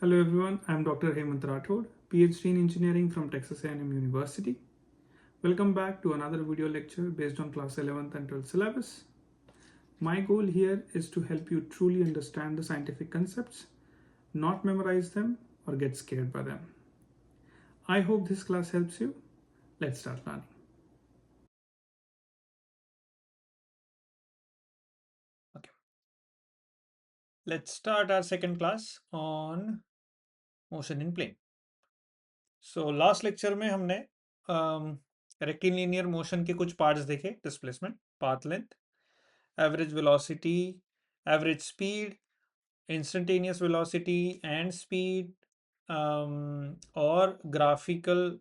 Hello everyone, I am Dr. Hemant Rathod, PhD in Engineering from Texas A&M University. Welcome back to another video lecture based on class 11th and 12th syllabus. My goal here is to help you truly understand the scientific concepts, not memorize them or get scared by them. I hope this class helps you. Let's start learning. Okay. Let's start our second class on motion in plane. So last lecture में हमने rectilinear motion के कुछ parts देखे, displacement, path length, average velocity, average speed, instantaneous velocity and speed, or graphical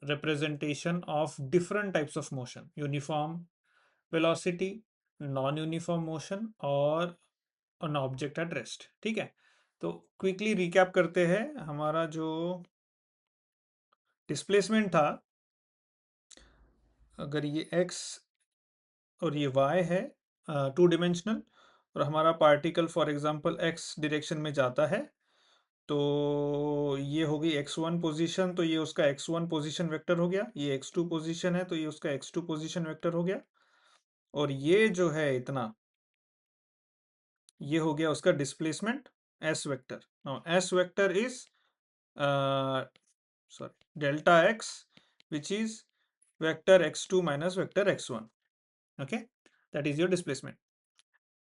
representation of different types of motion, uniform velocity, non-uniform motion और an object at rest. ठीक है, तो quickly recap करते हैं. हमारा जो डिस्प्लेसमेंट था, अगर ये x और ये y है, टू डिमेंशनल, और हमारा particle for example x direction में जाता है, तो ये हो गई x1 पोजीशन, तो ये उसका x1 पोजीशन वेक्टर हो गया. ये x2 पोजीशन है, तो ये उसका x2 पोजीशन वेक्टर हो गया. और ये जो है इतना, ये हो गया उसका displacement s vector. Now s vector is sorry delta x, which is vector x2 minus vector x1. Okay, that is your displacement.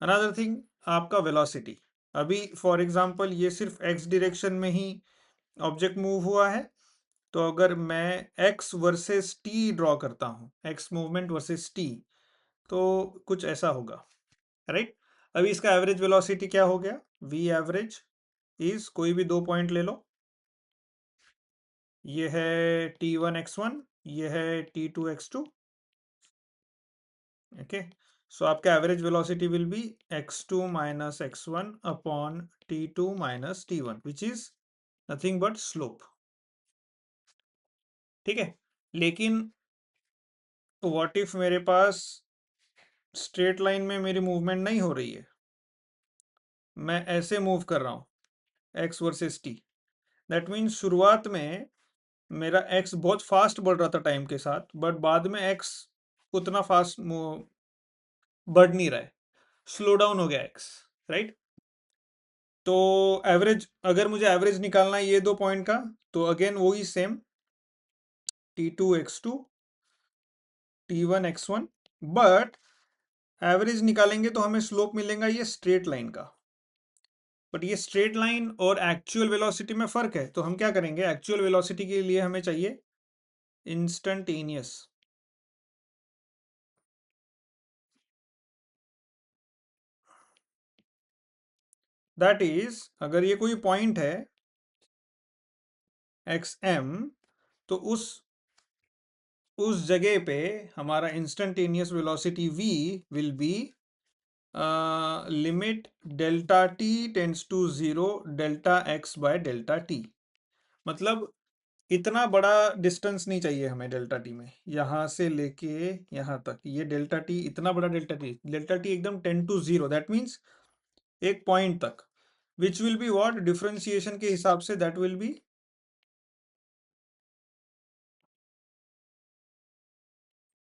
Another thing, आपका वेलोसिटी. अभी फॉर एग्जांपल ये सिर्फ x डायरेक्शन में ही ऑब्जेक्ट मूव हुआ है, तो अगर मैं x वर्सेस t ड्रॉ करता हूँ, x मूवमेंट वर्सेस t, तो कुछ ऐसा होगा, राइट? अभी इसका एवरेज वेलोसिटी क्या हो गया? v एवरेज इज, कोई भी दो पॉइंट ले लो, ये है t1 x1, ये है t2 x2. ओके, सो आपका average velocity will B x2 minus x1 upon t2 minus t1, which is nothing but slope. ठीक है, लेकिन व्हाट इफ मेरे पास स्ट्रेट लाइन में मेरी मूवमेंट नहीं हो रही है, मैं ऐसे मूव कर रहा हूं x versus t. That means शुरुआत में मेरा x बहुत फास्ट बढ़ रहा था टाइम के साथ, बट बाद में x उतना फास्ट बढ़ नहीं रहा है, स्लो डाउन हो गया x, राइट? तो एवरेज, अगर मुझे एवरेज निकालना है ये दो पॉइंट का, तो अगेन वही same t2 x2 t1 x1, but average निकालेंगे तो हमें स्लोप मिलेगा ये स्ट्रेट लाइन का. बट ये स्ट्रेट लाइन और एक्चुअल वेलोसिटी में फर्क है, तो हम क्या करेंगे, एक्चुअल वेलोसिटी के लिए हमें चाहिए इंस्टेंटेनियस. दैट इज, अगर ये कोई पॉइंट है xm, तो उस जगह पे हमारा instantaneous velocity v will be limit delta t tends to 0 delta x by delta t. मतलब इतना बड़ा डिस्टेंस नहीं चाहिए हमें डेल्टा टी में, यहाँ से लेके यहाँ तक ये डेल्टा टी, इतना बड़ा डेल्टा टी एकदम 10 to 0, दैट मीन्स एक पॉइंट तक, which will be what, differentiation के हिसाब say that will B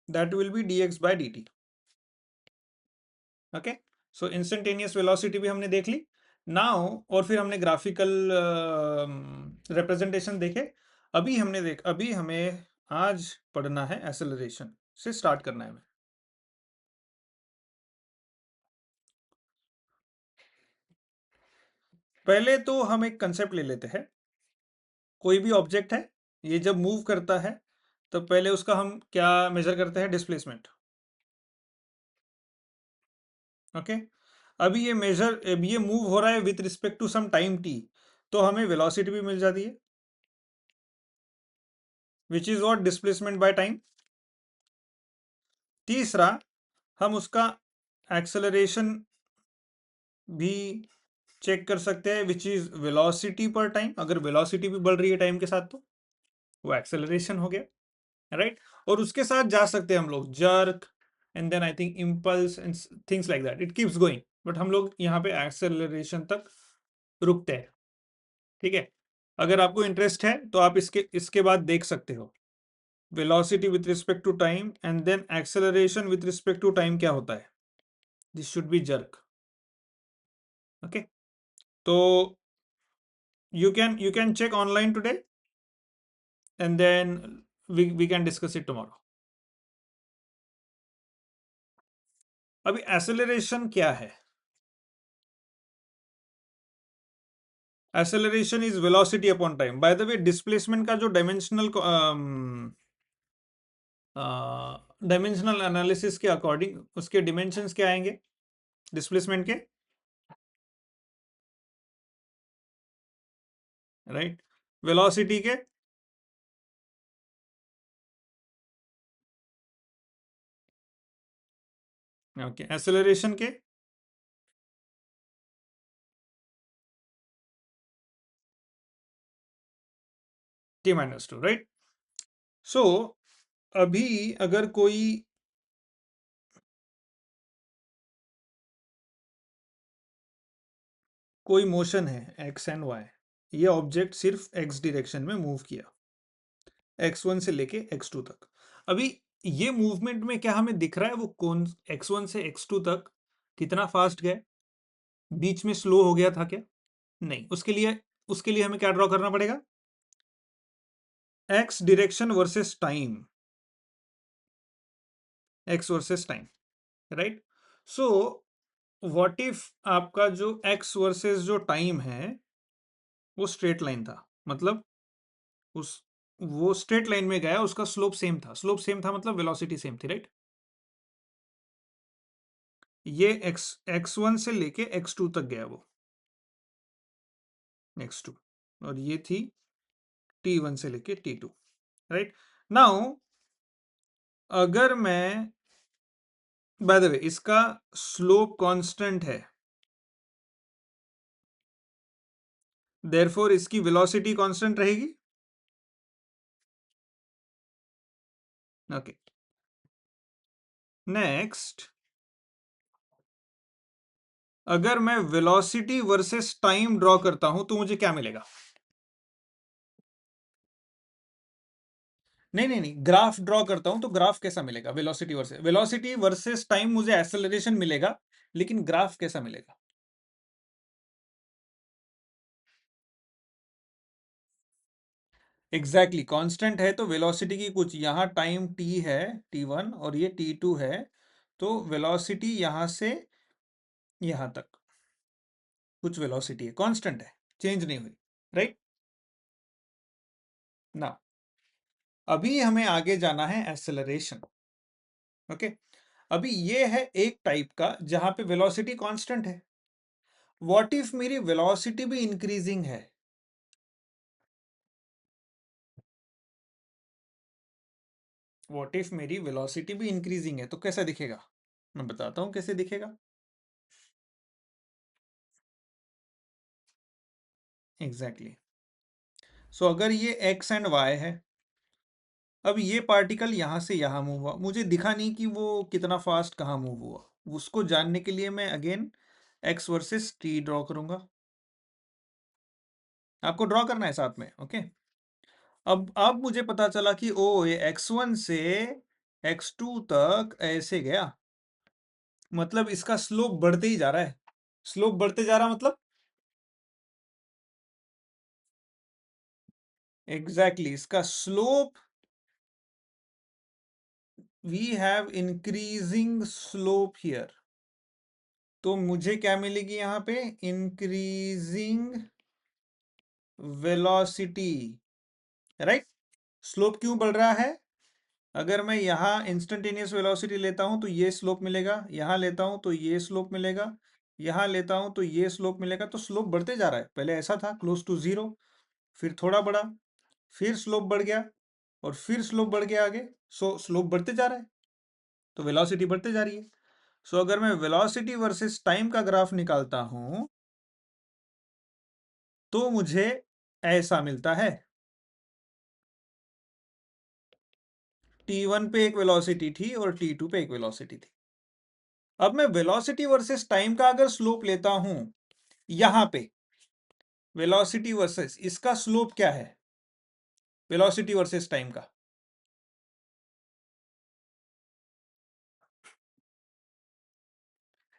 dx by dt. Okay, so instantaneous velocity भी हमने देख ली नाउ, और फिर हमने ग्राफिकल रिप्रेजेंटेशन देखे. अभी हमें आज पढ़ना है, एक्सेलरेशन से स्टार्ट करना है हमें. पहले तो हम एक कंसेप्ट ले लेते हैं. कोई भी ऑब्जेक्ट है, ये जब मूव करता है, तो पहले उसका हम क्या मेजर करते हैं, डिस्प्लेसमेंट. ओके, अभी ये मूव हो रहा है with respect to some time t, तो हमें वेलोसिटी भी मिल जाती है, which is what, displacement by time. तीसरा, हम उसका एक्सेलरेशन भी चेक कर सकते हैं, विच इज वेलोसिटी पर टाइम. अगर वेलोसिटी भी बढ़ रही है टाइम के साथ, तो वो एक्सेलरेशन हो गया, राइट? और उसके साथ जा सकते हैं हम लोग jerk, and then I think impulse and things like that, it keeps going. But हम लोग यहाँ पे एक्सेलरेशन तक रुकते हैं, ठीक है। अगर आपको इंटरेस्ट है तो आप इसके बाद देख सकते हो velocity with respect to time and then acceleration with respect to time क्या होता है। This should be jerk, okay. तो you can check online today and then we can discuss it tomorrow. अभी एक्सेलरेशन क्या है? Acceleration is velocity upon time. By the way displacement का जो dimensional analysis के अकॉर्डिंग उसके डिमेंशंस क्या आएंगे डिस्प्लेसमेंट के, राइट? वेलोसिटी के ओके, एक्सेलरेशन के t-2, राइट? सो अभी अगर कोई मोशन है एक्स एंड वाई, ये ऑब्जेक्ट सिर्फ एक्स डायरेक्शन में मूव किया x1 से लेके x2 तक। अभी ये मूवमेंट में क्या हमें दिख रहा है वो कौन x1 से x2 तक कितना फास्ट गए, बीच में स्लो हो गया था क्या? नहीं। उसके लिए हमें क्या ड्रॉ करना पड़ेगा? x direction versus time, x versus time, right? So what if आपका जो x वर्सेस जो टाइम है वो स्ट्रेट लाइन था, मतलब उस वो स्ट्रेट लाइन में गया, उसका स्लोप सेम था। स्लोप सेम था मतलब वेलोसिटी सेम थी, राइट? ये x1 से लेके x2 तक गया वो, x2, और ये थी t1 से लेके t2, राइट? नाउ अगर मैं, बाय द वे इसका स्लोप कांस्टेंट है, देयरफॉर इसकी वेलोसिटी कांस्टेंट रहेगी, ओके। नेक्स्ट, अगर मैं वेलोसिटी वर्सेस टाइम ड्रॉ करता हूं तो मुझे क्या मिलेगा? नहीं नहीं नहीं, ग्राफ ड्रॉ करता हूं तो ग्राफ कैसा मिलेगा? वेलोसिटी वर्सेस टाइम मुझे एक्सेलरेशन मिलेगा, लेकिन ग्राफ कैसा मिलेगा? एग्जैक्टली कांस्टेंट है तो वेलोसिटी की कुछ, यहाँ टाइम t है t1 और ये t2 है, तो वेलोसिटी यहां से यहां तक कुछ वेलोसिटी है, कांस्टेंट है, चेंज नहीं हुई, राइट? ना, अभी हमें आगे जाना है एक्सेलरेशन, ओके। अभी ये है एक टाइप का जहां पे वेलोसिटी कांस्टेंट है। व्हाट इफ मेरी वेलोसिटी भी इंक्रीजिंग है? व्हाट इफ मेरी वेलोसिटी भी इंक्रीजिंग है तो कैसा दिखेगा? मैं बताता हूं कैसे दिखेगा। एग्जैक्टली सो अगर ये एक्स एंड वाई है, अब ये पार्टिकल यहां से यहां मूव हुआ, मुझे दिखा नहीं कि वो कितना फास्ट कहाँ मूव हुआ। उसको जानने के लिए मैं again x versus T draw करूंगा। आपको ड्रॉ करना है साथ में, ओके। अब मुझे पता चला कि ओ ये x1 से x2 तक ऐसे गया, मतलब इसका स्लोप बढ़ते ही जा रहा है। स्लोप बढ़ते जा रहा मतलब एग्जैक्टली इसका slope, we have increasing slope here, तो मुझे क्या मिलेगी यहाँ पे? Increasing velocity, right? स्लोप क्यों बढ़ रहा है? अगर मैं यहाँ इंस्टेंटेनियस वेलोसिटी लेता हूँ तो ये स्लोप मिलेगा, यहाँ लेता हूँ तो ये स्लोप मिलेगा, यहाँ लेता हूँ तो ये स्लोप मिलेगा, तो स्लोप बढ़ते जा रहा है। पहले ऐसा था क्लोज टू जीरो, फिर थोड़ा बढ़ा, फिर स्लोप बढ़ गया, और फिर स्लोप बढ़ गया आगे। सो स्लोप बढ़ते जा रहा है तो वेलोसिटी बढ़ते जा रही है। सो अगर मैं वेलोसिटी वर्सेस टाइम का ग्राफ निकालता हूं तो मुझे ऐसा मिलता है। t1 पे एक वेलोसिटी थी और t2 पे एक वेलोसिटी थी। अब मैं वेलोसिटी वर्सेस टाइम का अगर स्लोप लेता हूं यहां पे, वेलोसिटी वर्सेस इसका स्लोप क्या है, वेलोसिटी वर्सेस टाइम का?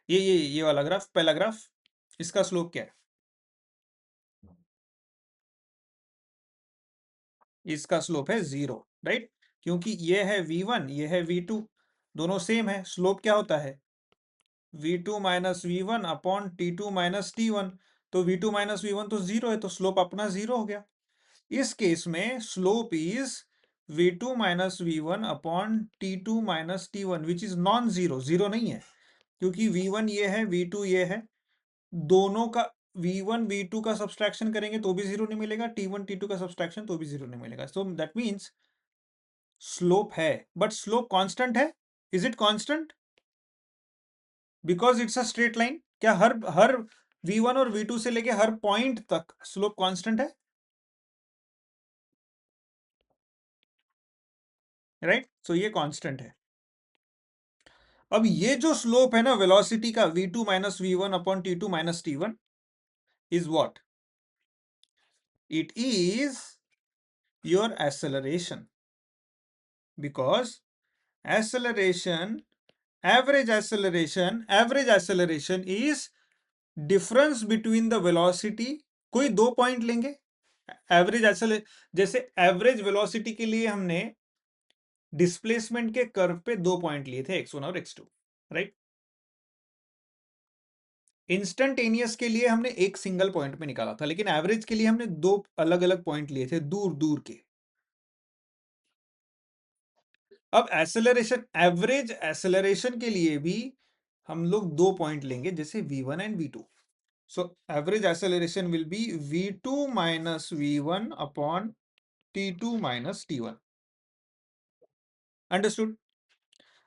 ये वाला ग्राफ, पहला ग्राफ, इसका स्लोप क्या है? इसका स्लोप है 0, राइट? क्योंकि ये है v1, ये है v2, दोनों सेम है। स्लोप क्या होता है? v2 minus v1 upon t2 minus t1। तो v2 माइनस v1 तो 0 है, तो स्लोप अपना 0 हो गया। इस केस में slope is v2 minus v1 upon t2 minus t1 which is non zero, zero नहीं है, क्योंकि v1 ये है, v2 ये है, दोनों का v1 v2 का सब्सट्रैक्शन करेंगे तो भी जीरो नहीं मिलेगा, t1 t2 का सब्सट्रैक्शन तो भी जीरो नहीं मिलेगा। सो दैट मीन्स स्लोप है, बट स्लोप कांस्टेंट है। Is it constant? Because it's a straight line. क्या हर v1 और v2 से लेके हर पॉइंट तक स्लोप कांस्टेंट है? राइट, सो ये कांस्टेंट है। अब ये जो स्लोप है ना वेलोसिटी का, v2 minus v1 upon t2 minus t1 is what? It is your acceleration, because acceleration, average acceleration is difference between the velocity। कोई दो पॉइंट लेंगे एवरेज जैसे एवरेज वेलोसिटी के लिए हमने डिस्प्लेसमेंट के कर्व पे दो पॉइंट लिए थे, x1 और x2, राइट? इंस्टेंटेनियस के लिए हमने एक सिंगल पॉइंट पे निकाला था, लेकिन एवरेज के लिए हमने दो अलग अलग पॉइंट लिए थे, दूर दूर के। अब एसेलरेशन, एवरेज एसेलरेशन के लिए भी हम लोग दो पॉइंट लेंगे, जैसे v1 and v2। So average acceleration will be v2 minus v1 upon t2 minus t1। Understood?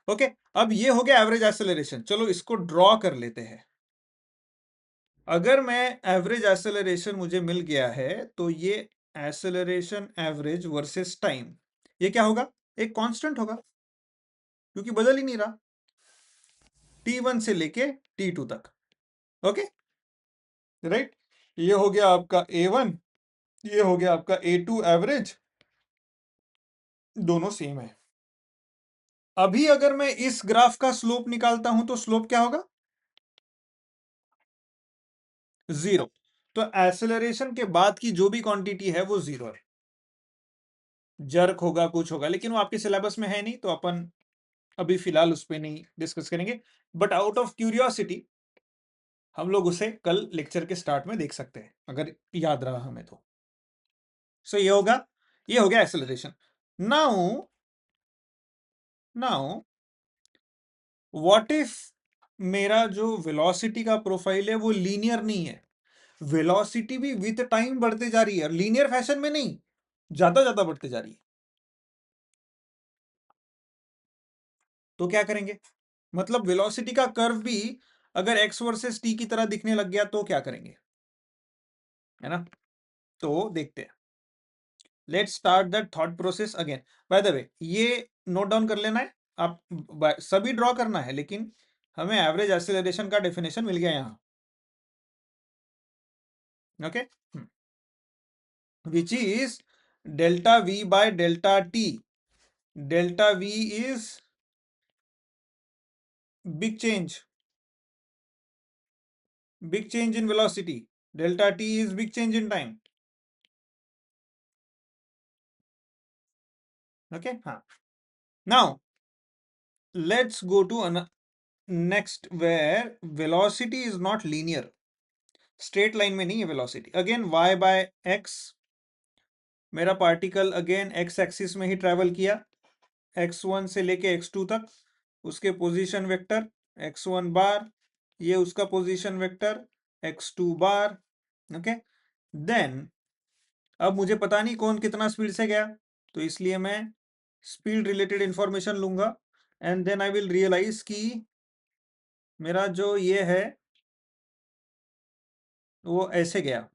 Okay, अब ये हो गया एवरेज एसेलरेशन। चलो इसको ड्रॉ कर लेते हैं। अगर मैं एवरेज एसेलरेशन मुझे मिल गया है, तो ये एसेलरेशन एवरेज वर्सेस टाइम, ये क्या होगा? एक कांस्टेंट होगा, क्योंकि बदल ही नहीं रहा t1 से लेके t2 तक। Okay, right? ये हो गया आपका a1, ये हो गया आपका a2 एवरेज, दोनों सेम है। अभी अगर मैं इस ग्राफ का स्लोप निकालता हूं तो स्लोप क्या होगा? 0। तो एसेलरेशन के बाद की जो भी क्वांटिटी है वो 0 है। जर्क होगा, कुछ होगा, लेकिन वो आपके सिलेबस में है नहीं, तो अपन अभी फिलहाल उस पर नहीं डिस्कस करेंगे। बट आउट ऑफ क्यूरियोसिटी हम लोग उसे कल लेक्चर के स्टार्ट में देख सकते हैं, अगर याद रहा हमें तो। सो ये होगा, ये हो गया acceleration. Now now what if मेरा जो वेलोसिटी का प्रोफाइल है वो लीनियर नहीं है, वेलोसिटी भी विद टाइम बढ़ते जा रही है, लीनियर फैशन में नहीं, ज्यादा ज्यादा बढ़ते जा रही है, तो क्या करेंगे? मतलब वेलोसिटी का कर्व भी अगर x वर्सेस t की तरह दिखने लग गया तो क्या करेंगे, है ना? तो देखते हैं। Let's start that thought process again. By the way, ये नोट डाउन कर लेना है, आप सभी ड्रॉ करना है, लेकिन हमें एवरेज एक्सेलरेशन का डेफिनेशन मिल गया यहां। Okay, which is delta v bye delta t। Delta v is big change, big change in velocity, delta t is big change in time। Okay, now let's go to next, where velocity is not linear, straight line में नहीं है velocity। again y by x, मेरा particle again x axis में ही travel किया, x1 से लेके x2 तक, उसके पोजीशन वेक्टर x1 बार, ये उसका पोजीशन वेक्टर x2 बार। ओके, देन अब मुझे पता नहीं कौन कितना स्पीड से गया, तो इसलिए मैं स्पीड रिलेटेड इंफॉर्मेशन लूंगा, and then I will realise कि मेरा जो ये है वो ऐसे गया।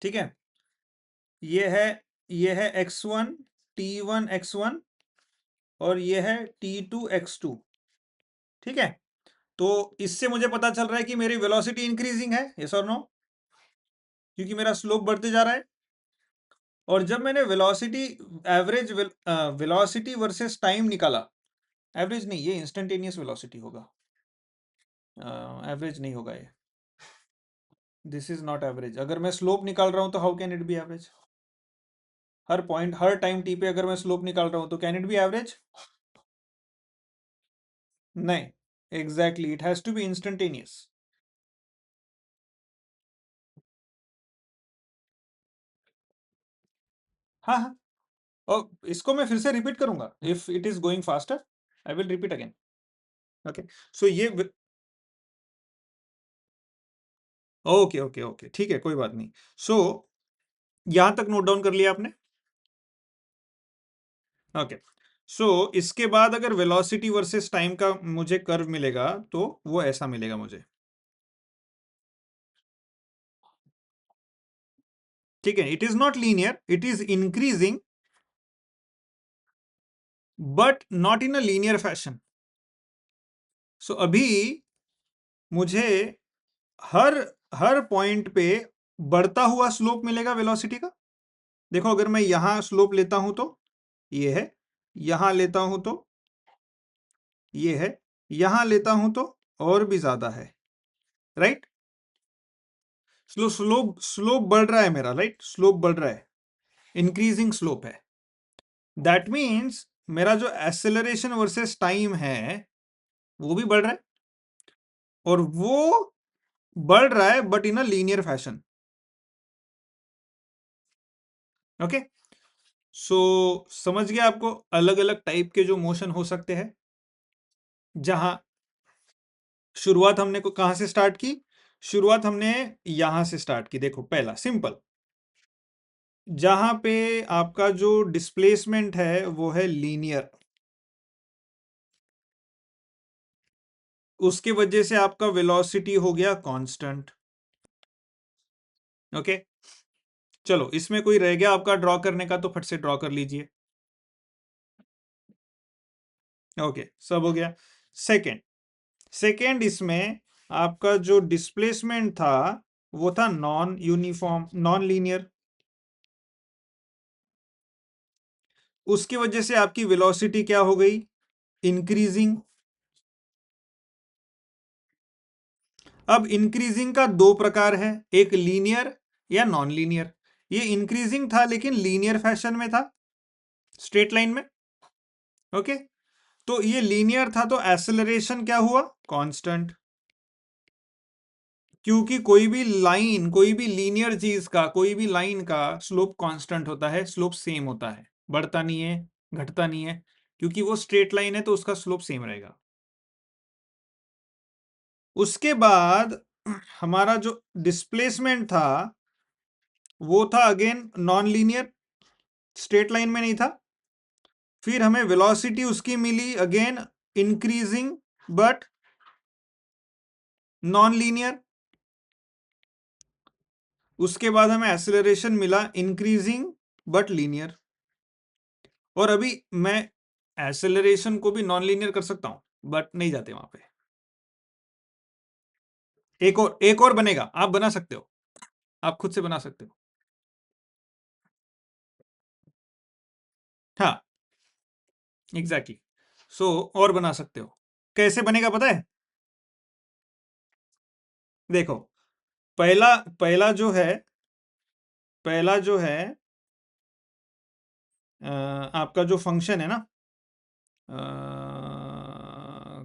ठीक है, ये है x1 t1 x1, और ये है t2 x2। ठीक है, तो इससे मुझे पता चल रहा है कि मेरी वेलोसिटी इंक्रीजिंग है, यस और नो? क्योंकि मेरा स्लोप बढ़ते जा रहा है। और जब मैंने velocity average velocity versus time निकाला, एवरेज नहीं, ये इंस्टेंटेनियस वेलोसिटी होगा, एवरेज नहीं होगा ये, दिस इज नॉट एवरेज। अगर मैं स्लोप निकाल रहा हूं तो how can it be average? हर पॉइंट, हर टाइम टी पे अगर मैं स्लोप निकाल रहा हूं तो कैन इट बी एवरेज? नहीं, exactly, it has to be instantaneous. हाँ हाँ, और इसको मैं फिर से रिपीट करूंगा, if it is going faster I will repeat again. Okay, so ये ओके ओके ओके, ठीक है, कोई बात नहीं। सो यहां तक नोट डाउन कर लिया आपने? ओके, सो इसके बाद अगर वेलोसिटी वर्सेस टाइम का मुझे कर्व मिलेगा तो वो ऐसा मिलेगा मुझे, ठीक है? It is not linear, it is increasing but not in a linear fashion. So अभी मुझे हर हर पॉइंट पे बढ़ता हुआ स्लोप मिलेगा वेलोसिटी का। देखो, अगर मैं यहां स्लोप लेता हूं तो ये है, यहां लेता हूं तो ये है, यहां लेता हूं तो और भी ज्यादा है, राइट? स्लोप स्लोप बढ़ रहा है मेरा, राइट? स्लोप बढ़ रहा है, इंक्रीजिंग स्लोप है। दैट मीन्स मेरा जो एक्सेलरेशन वर्सेस टाइम है वो भी बढ़ रहा है, और वो बढ़ रहा है but in a linear fashion. Okay, so समझ गया आपको अलग अलग टाइप के जो मोशन हो सकते हैं? जहां शुरुआत हमने को कहां से स्टार्ट की? शुरुआत हमने यहां से स्टार्ट की। देखो, पहला सिंपल, जहां पे आपका जो डिस्प्लेसमेंट है वो है लीनियर, उसके वजह से आपका वेलोसिटी हो गया कांस्टेंट। ओके, चलो, इसमें कोई रह गया आपका ड्रॉ करने का तो फट से ड्रॉ कर लीजिए। ओके, सब हो गया। सेकंड, सेकंड इसमें आपका जो डिस्प्लेसमेंट था वो था नॉन यूनिफॉर्म, नॉन लीनियर, उसकी वजह से आपकी वेलोसिटी क्या हो गई? इंक्रीजिंग। अब इंक्रीजिंग का दो प्रकार है, एक लीनियर या नॉन लीनियर। ये इंक्रीजिंग था लेकिन लीनियर फैशन में था, स्ट्रेट लाइन में। ओके, तो ये लीनियर था तो एक्सेलरेशन क्या हुआ? कांस्टेंट। क्योंकि कोई भी लाइन, कोई भी लीनियर चीज का, कोई भी लाइन का स्लोप कांस्टेंट होता है, स्लोप सेम होता है, बढ़ता नहीं है, घटता नहीं है, क्योंकि वो स्ट्रेट लाइन है तो उसका स्लोप सेम रहेगा। उसके बाद हमारा जो डिस्प्लेसमेंट था वो था again non linear, straight line में नहीं था। फिर हमें वेलोसिटी उसकी मिली again increasing but non linear. उसके बाद हमें एक्सेलरेशन मिला इंक्रीजिंग बट लीनियर। और अभी मैं एक्सेलरेशन को भी नॉन लीनियर कर सकता हूं बट नहीं जाते वहां पे। एक और बनेगा, आप बना सकते हो, आप खुद से बना सकते हो। हाँ, एग्जैक्टली, सो और बना सकते हो। कैसे बनेगा पता है? देखो, पहला पहला जो है, पहला जो है आपका जो फंक्शन है ना,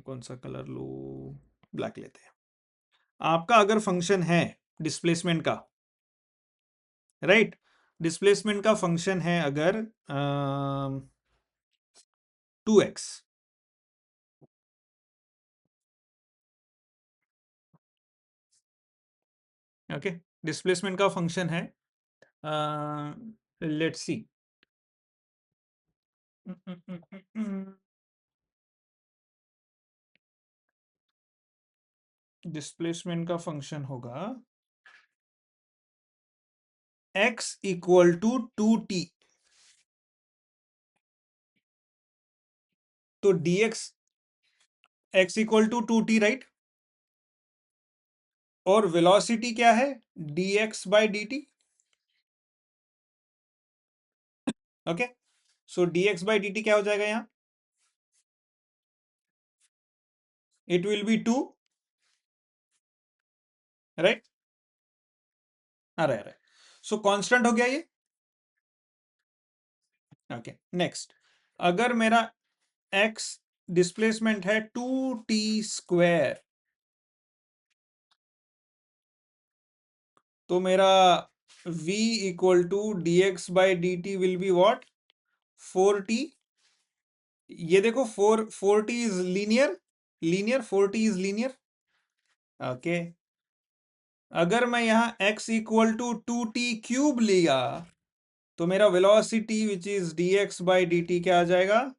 कौन सा कलर लो, ब्लैक लेते हैं। आपका अगर फंक्शन है डिस्प्लेसमेंट का, राइट, डिस्प्लेसमेंट का फंक्शन है अगर 2x, ओके, डिस्प्लेसमेंट का फंक्शन है, लेट्स सी, डिस्प्लेसमेंट का फंक्शन होगा x इक्वल टू 2t, तो dx x equal to 2t, right? और वेलोसिटी क्या है, dx by dt। Okay, so dx by dt क्या हो जाएगा यहाँ, इट विल बी 2, राइट। अरे सो कांस्टेंट हो गया ये। ओके नेक्स्ट, अगर मेरा x डिस्प्लेसमेंट है 2t², तो मेरा v equal to dx by dt will be what, 4t। ये देखो 4t is linear, linear 4t is linear. Okay, अगर मैं यहाँ x इक्वल टू 2t³ लिया, तो मेरा velocity which is dx by dt क्या आ जाएगा,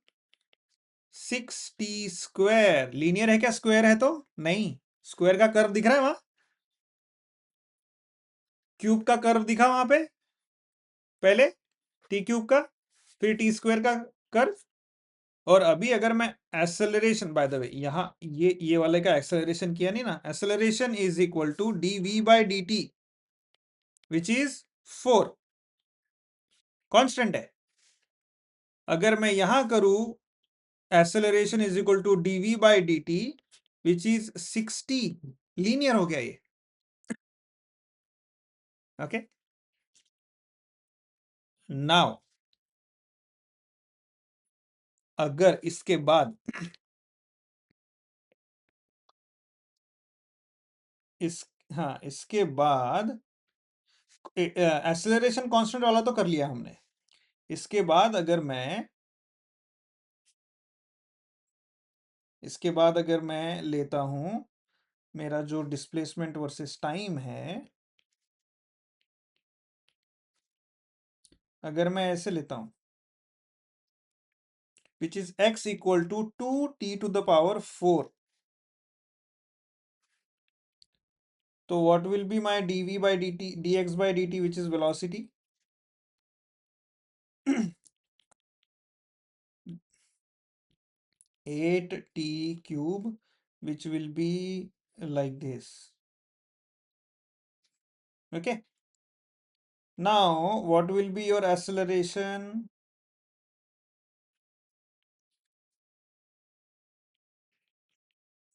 6t²। लीनियर है क्या, स्क्वायर है तो नहीं, स्क्वायर का कर्व दिख रहा है वहां, क्यूब का कर्व दिखा वहां पे पहले, t³ का, फिर t² का कर्व। और अभी अगर मैं एक्सेलरेशन, बाय द वे यहाँ ये वाले का एक्सेलरेशन किया नहीं ना, acceleration is equal to dv by dt which is 4, constant है। अगर मैं यहां करूं acceleration is equal to dv by dt which is 60, linear हो गया ये। ओके, नाउ अगर इसके बाद इस हाँ इसके बाद एक्सेलरेशन कांस्टेंट वाला तो कर लिया हमने, इसके बाद अगर मैं लेता हूं मेरा जो डिस्प्लेसमेंट वर्सेस टाइम है, अगर मैं ऐसे लेता हूं which is x equal to 2t⁴, तो what will be my dv by dt, dx by dt which is velocity 8t³ which will be like this। Okay, now what will be your acceleration,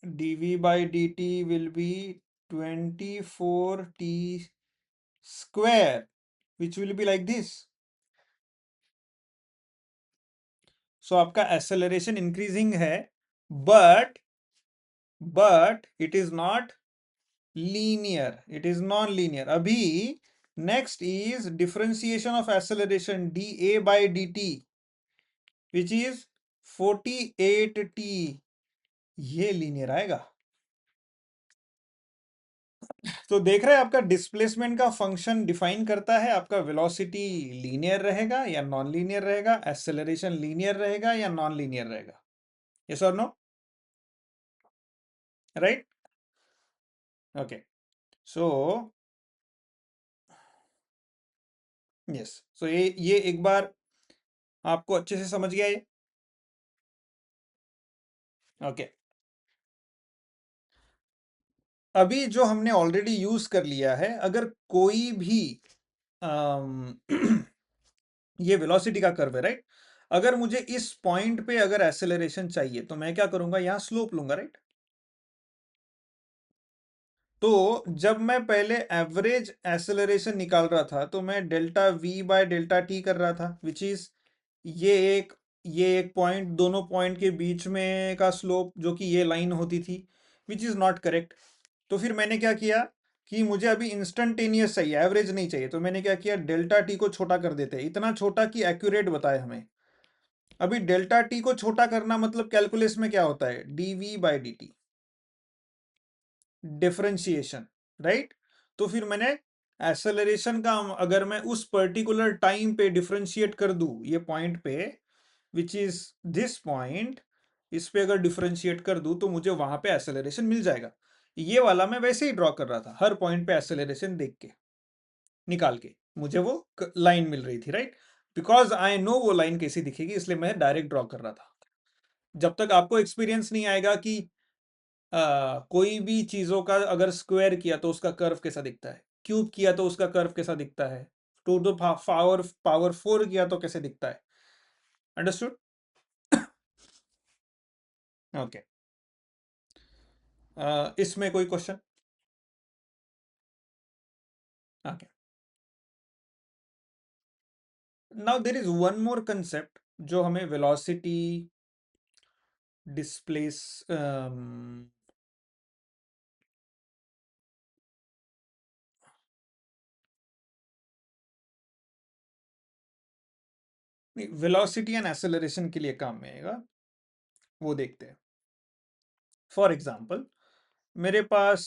dv by dt will be 24t² which will be like this। so आपका acceleration increasing है, but it is not linear, it is non-linear। अभी next is differentiation of acceleration dA by dt which is 48t, ये linear आएगा। तो देख रहे हैं आपका डिस्प्लेसमेंट का फंक्शन डिफाइन करता है आपका वेलोसिटी लीनियर रहेगा या नॉन लीनियर रहेगा, एक्सेलरेशन लीनियर रहेगा या नॉन लीनियर रहेगा, यस और no, right. Okay, so yes, so ये एक बार आपको अच्छे से समझ गया ये। ओके, अभी जो हमने ऑलरेडी यूज कर लिया है, अगर कोई भी ये वेलोसिटी का कर्व है, राइट। अगर मुझे इस पॉइंट पे अगर एक्सेलरेशन चाहिए तो मैं क्या करूंगा, यहां स्लोप लूंगा, राइट। तो जब मैं पहले एवरेज एक्सेलरेशन निकाल रहा था तो मैं delta we by delta T कर रहा था विच इज ये एक ये एक पॉइंट, दोनों पॉइंट के बीच में का स्लोप जो कि ये लाइन होती थी, विच इज नॉट करेक्ट। तो फिर मैंने क्या किया कि मुझे अभी इंस्टेंटेनियस चाहिए, एवरेज नहीं चाहिए, तो मैंने क्या किया, डेल्टा टी को छोटा कर देते हैं, इतना छोटा कि एक्यूरेट बताए हमें। अभी डेल्टा टी को छोटा करना मतलब कैलकुलस में क्या होता है, dv by d t, differentiation, right. तो फिर मैंने एक्सेलरेशन का अगर मैं उस पर्टिकुलर टाइम पे डिफरेंशिएट कर दूं, ये पॉइंट पे विच इज दिस पॉइंट, इस पे अगर डिफरेंशिएट कर दूं तो मुझे वहां पे एक्सेलरेशन मिल जाएगा। ये वाला मैं वैसे ही ड्रॉ कर रहा था, हर पॉइंट पे एक्सेलरेशन देख के निकाल के मुझे वो लाइन मिल रही थी, राइट। बिकॉज आई नो वो लाइन कैसी दिखेगी, इसलिए मैं डायरेक्ट ड्रॉ कर रहा था। जब तक आपको एक्सपीरियंस नहीं आएगा कि कोई भी चीजों का अगर स्क्वायर किया तो उसका कर्व कैसा दिखता है, क्यूब किया तो उसका कर्व कैसा दिखता है, टू द पावर पावर 4 किया तो कैसे दिखता है। अंडरस्टूड? ओके। इसमें कोई question? Okay. Now there is one more concept जो हमें velocity displace velocity and acceleration के लिए काम में आएगा, वो देखते हैं। फॉर एग्जाम्पल मेरे पास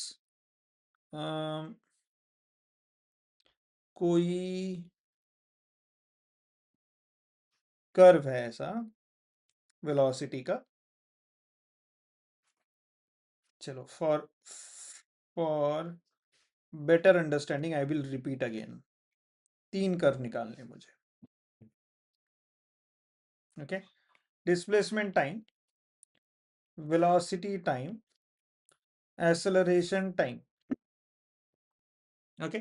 कोई कर्व है ऐसा वेलोसिटी का। चलो for better understanding I will repeat again. 3 curve निकालने मुझे। Okay. Displacement time, velocity time, acceleration time. Okay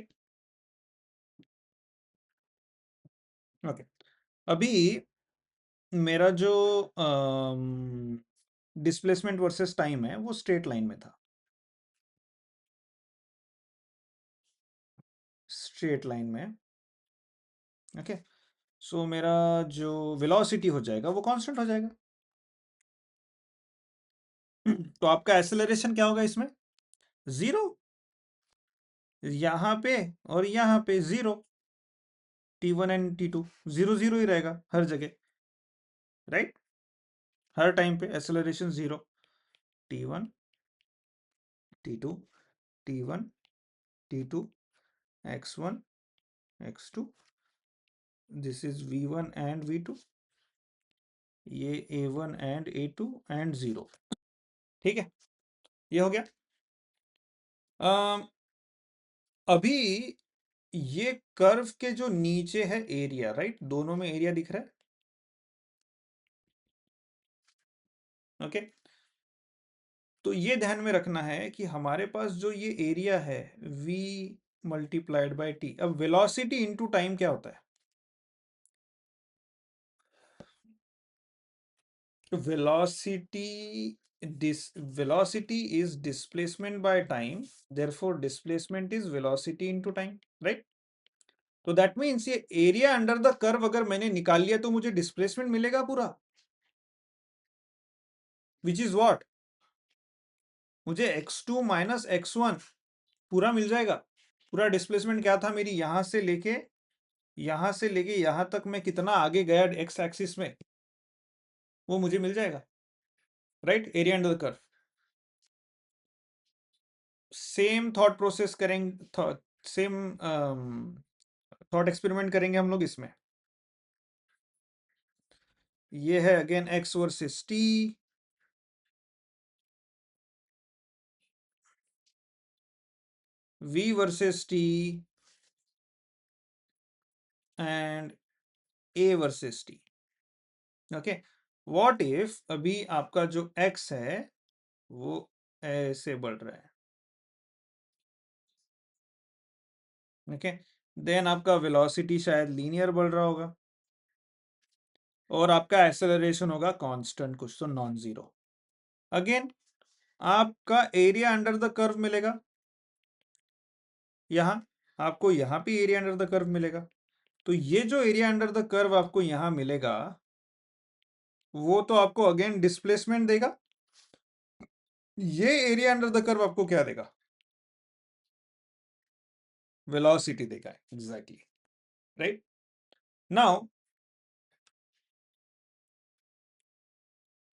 okay. अभी मेरा जो डिस्प्लेसमेंट वर्सेस टाइम है वो स्ट्रेट लाइन में था, स्ट्रेट लाइन में। ओके। सो मेरा जो वेलोसिटी हो जाएगा वो कांस्टेंट हो जाएगा। तो आपका एक्सेलरेशन क्या होगा इसमें? 0। यहाँ पे और यहाँ पे 0। T1 एंड T2 0 0 ही रहेगा हर जगह, राइट? हर टाइम पे acceleration 0। T1 T2 T1 T2 x1 x2, this is V1 and V2, ये A1 एंड A2 एंड 0। ठीक है, ये हो गया। अभी ये कर्व के जो नीचे है एरिया, राइट? दोनों में एरिया दिख रहा है। ओके। तो ये ध्यान में रखना है कि हमारे पास जो ये एरिया है v मल्टीप्लाइड बाय टी। अब वेलोसिटी इनटू टाइम क्या होता है? Velocity velocity is displacement by time, therefore displacement is velocity into time, right? तो दैट मीन्स ये एरिया अंडर द कर्व अगर मैंने निकाल लिया तो मुझे डिस्प्लेसमेंट मिलेगा पूरा, विच इज व्हाट? मुझे x2 माइनस x1 पूरा मिल जाएगा। पूरा डिस्प्लेसमेंट क्या था मेरी, यहां से लेके यहां तक मैं कितना आगे गया एक्स एक्सिस में, वो मुझे मिल जाएगा, right? Area under the curve. Same thought process करेंगे, सेम थॉट एक्सपेरिमेंट करेंगे हम लोग इसमें। ये है again x versus t, v versus t and a versus t। Okay. What if अभी आपका जो x है वो ऐसे बढ़ रहा है, ओके? देन आपका वेलोसिटी शायद लीनियर बढ़ रहा होगा और आपका एक्सेलरेशन होगा कांस्टेंट, कुछ तो नॉन जीरो। अगेन आपका एरिया अंडर द कर्व मिलेगा, यहां आपको यहां पे एरिया अंडर द कर्व मिलेगा। तो ये जो एरिया अंडर द कर्व आपको यहां मिलेगा वो तो आपको अगेन डिस्प्लेसमेंट देगा। ये एरिया अंडर द कर्व आपको क्या देगा? वेलोसिटी देगा, एग्जैक्टली, राइट? नाउ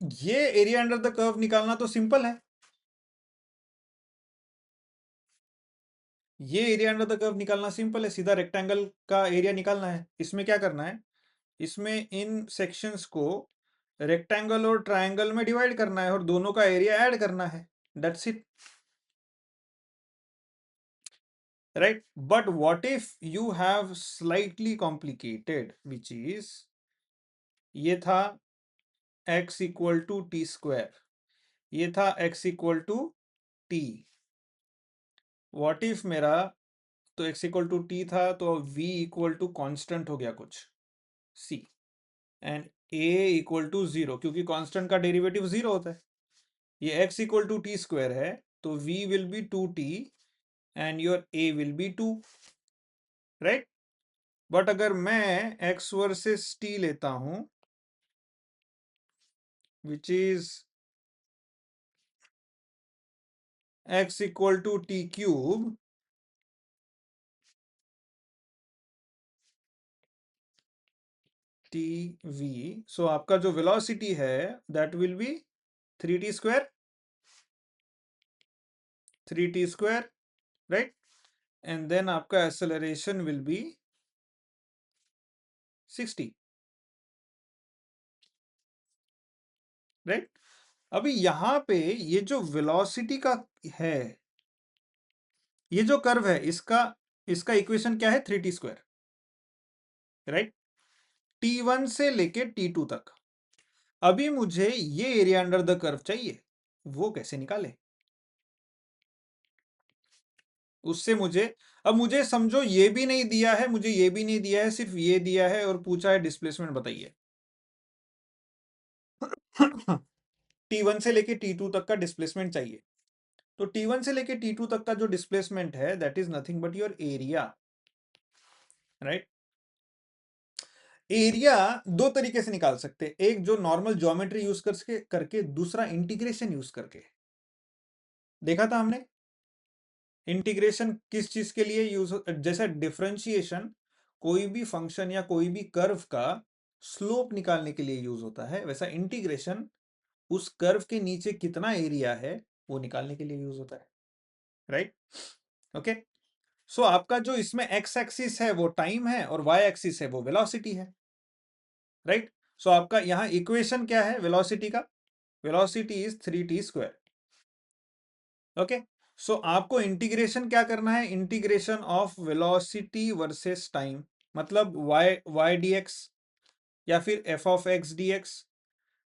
ये एरिया अंडर द कर्व निकालना तो सिंपल है। ये एरिया अंडर द कर्व निकालना सिंपल है, सीधा रेक्टेंगल का एरिया निकालना है। इसमें क्या करना है, इसमें इन सेक्शंस को रेक्टेंगल और ट्रायंगल में डिवाइड करना है और दोनों का एरिया ऐड करना है, that's it, right? But what if you have slightly complicated, which is ये था x equal to t square, ये था x equal to t, what if मेरा, तो x इक्वल टू टी था, तो v इक्वल टू कॉन्स्टेंट हो गया कुछ c, and a equal to zero, क्योंकि कांस्टेंट का डेरिवेटिव जीरो होता है। ये x equal to t square है, तो v will be 2t and your a will be 2, right. But अगर मैं x वर्सेस t लेता हूं, which is x equal to t cube, t v, so आपका जो वेलोसिटी है that will be 3t square, 3t square, right. And then आपका acceleration will be 60, right. अभी यहां पे ये जो वेलोसिटी का है, ये जो कर्व है, इसका इसका इक्वेशन क्या है, 3t स्क्वायर, राइट। t1 से लेके t2 तक। अभी मुझे ये एरिया अंडर द कर्व चाहिए, वो कैसे निकाले, उससे मुझे, अब मुझे समझो ये भी नहीं दिया है, मुझे ये भी नहीं दिया है, सिर्फ ये दिया है और पूछा है डिस्प्लेसमेंट बताइए। T1 से लेके T2 तक का डिस्प्लेसमेंट चाहिए। तो T1 से लेके T2 तक का जो डिस्प्लेसमेंट है that is nothing but your area, right. Area दो तरीके से निकाल सकते हैं, एक जो नॉर्मल ज्योमेट्री यूज करके करके, दूसरा इंटीग्रेशन यूज करके। देखा था हमने इंटीग्रेशन किस चीज के लिए यूज, जैसे डिफरेंशिएशन कोई भी फंक्शन या कोई भी कर्व का स्लोप निकालने के लिए यूज होता है, वैसा इंटीग्रेशन उस कर्व के नीचे कितना एरिया है वो निकालने के लिए यूज होता है, राइट। ओके, सो आपका जो इसमें एक्स एक्सिस है वो टाइम है और वाई एक्सिस है वो वेलोसिटी है, राइट। सो आपका यहां इक्वेशन क्या है वेलोसिटी का, velocity is 3t square, okay. So आपको इंटीग्रेशन क्या करना है, integration of velocity versus time, मतलब y dx या फिर f ऑफ x dx।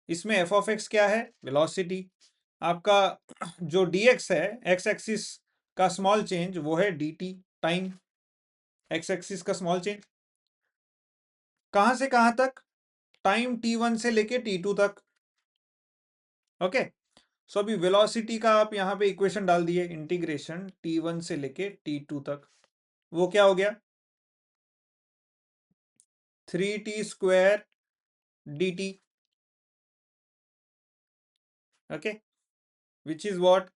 इसमें f ऑफ x क्या है, वेलोसिटी। आपका जो dx है, x एक्सिस का स्मॉल चेंज, वो है dt, टाइम। x एक्सिस का स्मॉल चेंज कहां से कहां तक, टाइम t1 से लेके t2 तक, ओके। सो अभी वेलोसिटी का आप यहां पे इक्वेशन डाल दिए, इंटीग्रेशन t1 से लेके t2 तक, वो क्या हो गया, 3t square dt, okay, which is what,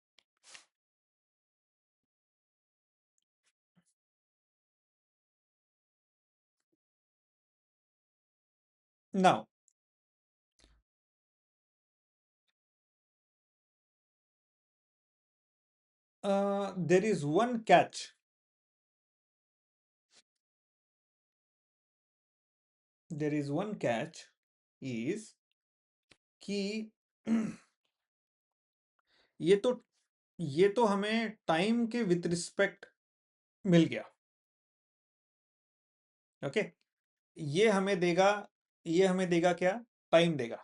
now there is one catch, there is one catch is कि ये तो ये तो हमें टाइम के विथ रिस्पेक्ट मिल गया, ओके। ये हमें देगा, ये हमें देगा क्या, टाइम देगा,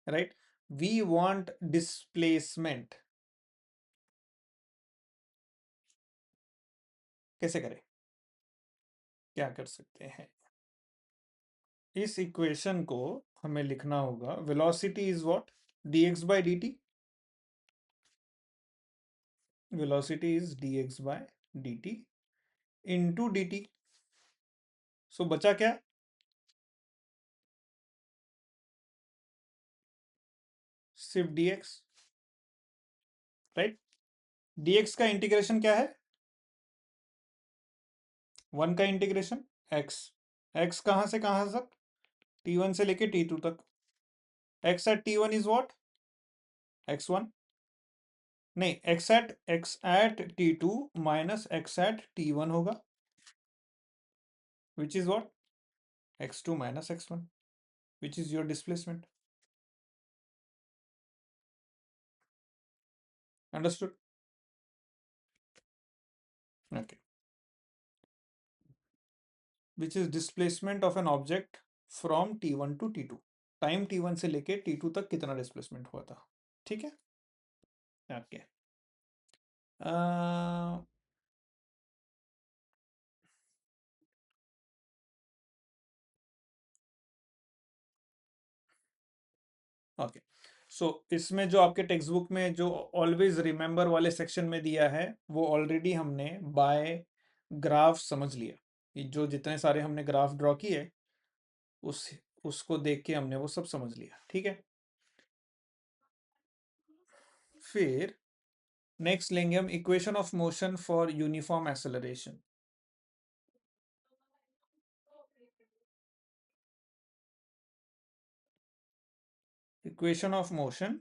राइट। वी वांट डिस्प्लेसमेंट, कैसे करें, क्या कर सकते हैं, इस इक्वेशन को हमें लिखना होगा, velocity is what, dx by dt, velocity is dx by dt into dt। सो बचा क्या, सिर्फ dx, राइट। dx का इंटीग्रेशन क्या है, 1 का इंटीग्रेशन x, x कहां से कहां तक, t1 से लेके t2 तक, x at t1 is what, x1, नहीं, x at t2 minus x at t1 होगा, विच is what, x2 minus x1, which is your displacement, understood, okay. Which is displacement of an object from t1 to t2, time t1 से लेके t2 तक कितना displacement हुआ था। ठीक है, okay. Okay, सो इसमें जो आपके टेक्स्ट बुक में जो ऑलवेज रिमेंबर वाले सेक्शन में दिया है वो ऑलरेडी हमने बाय ग्राफ समझ लिया। ये जो जितने सारे हमने ग्राफ ड्रॉ किए उस उसको देख के हमने वो सब समझ लिया। ठीक है, फिर नेक्स्ट लेंगे हम equation of motion for uniform acceleration. Equation of motion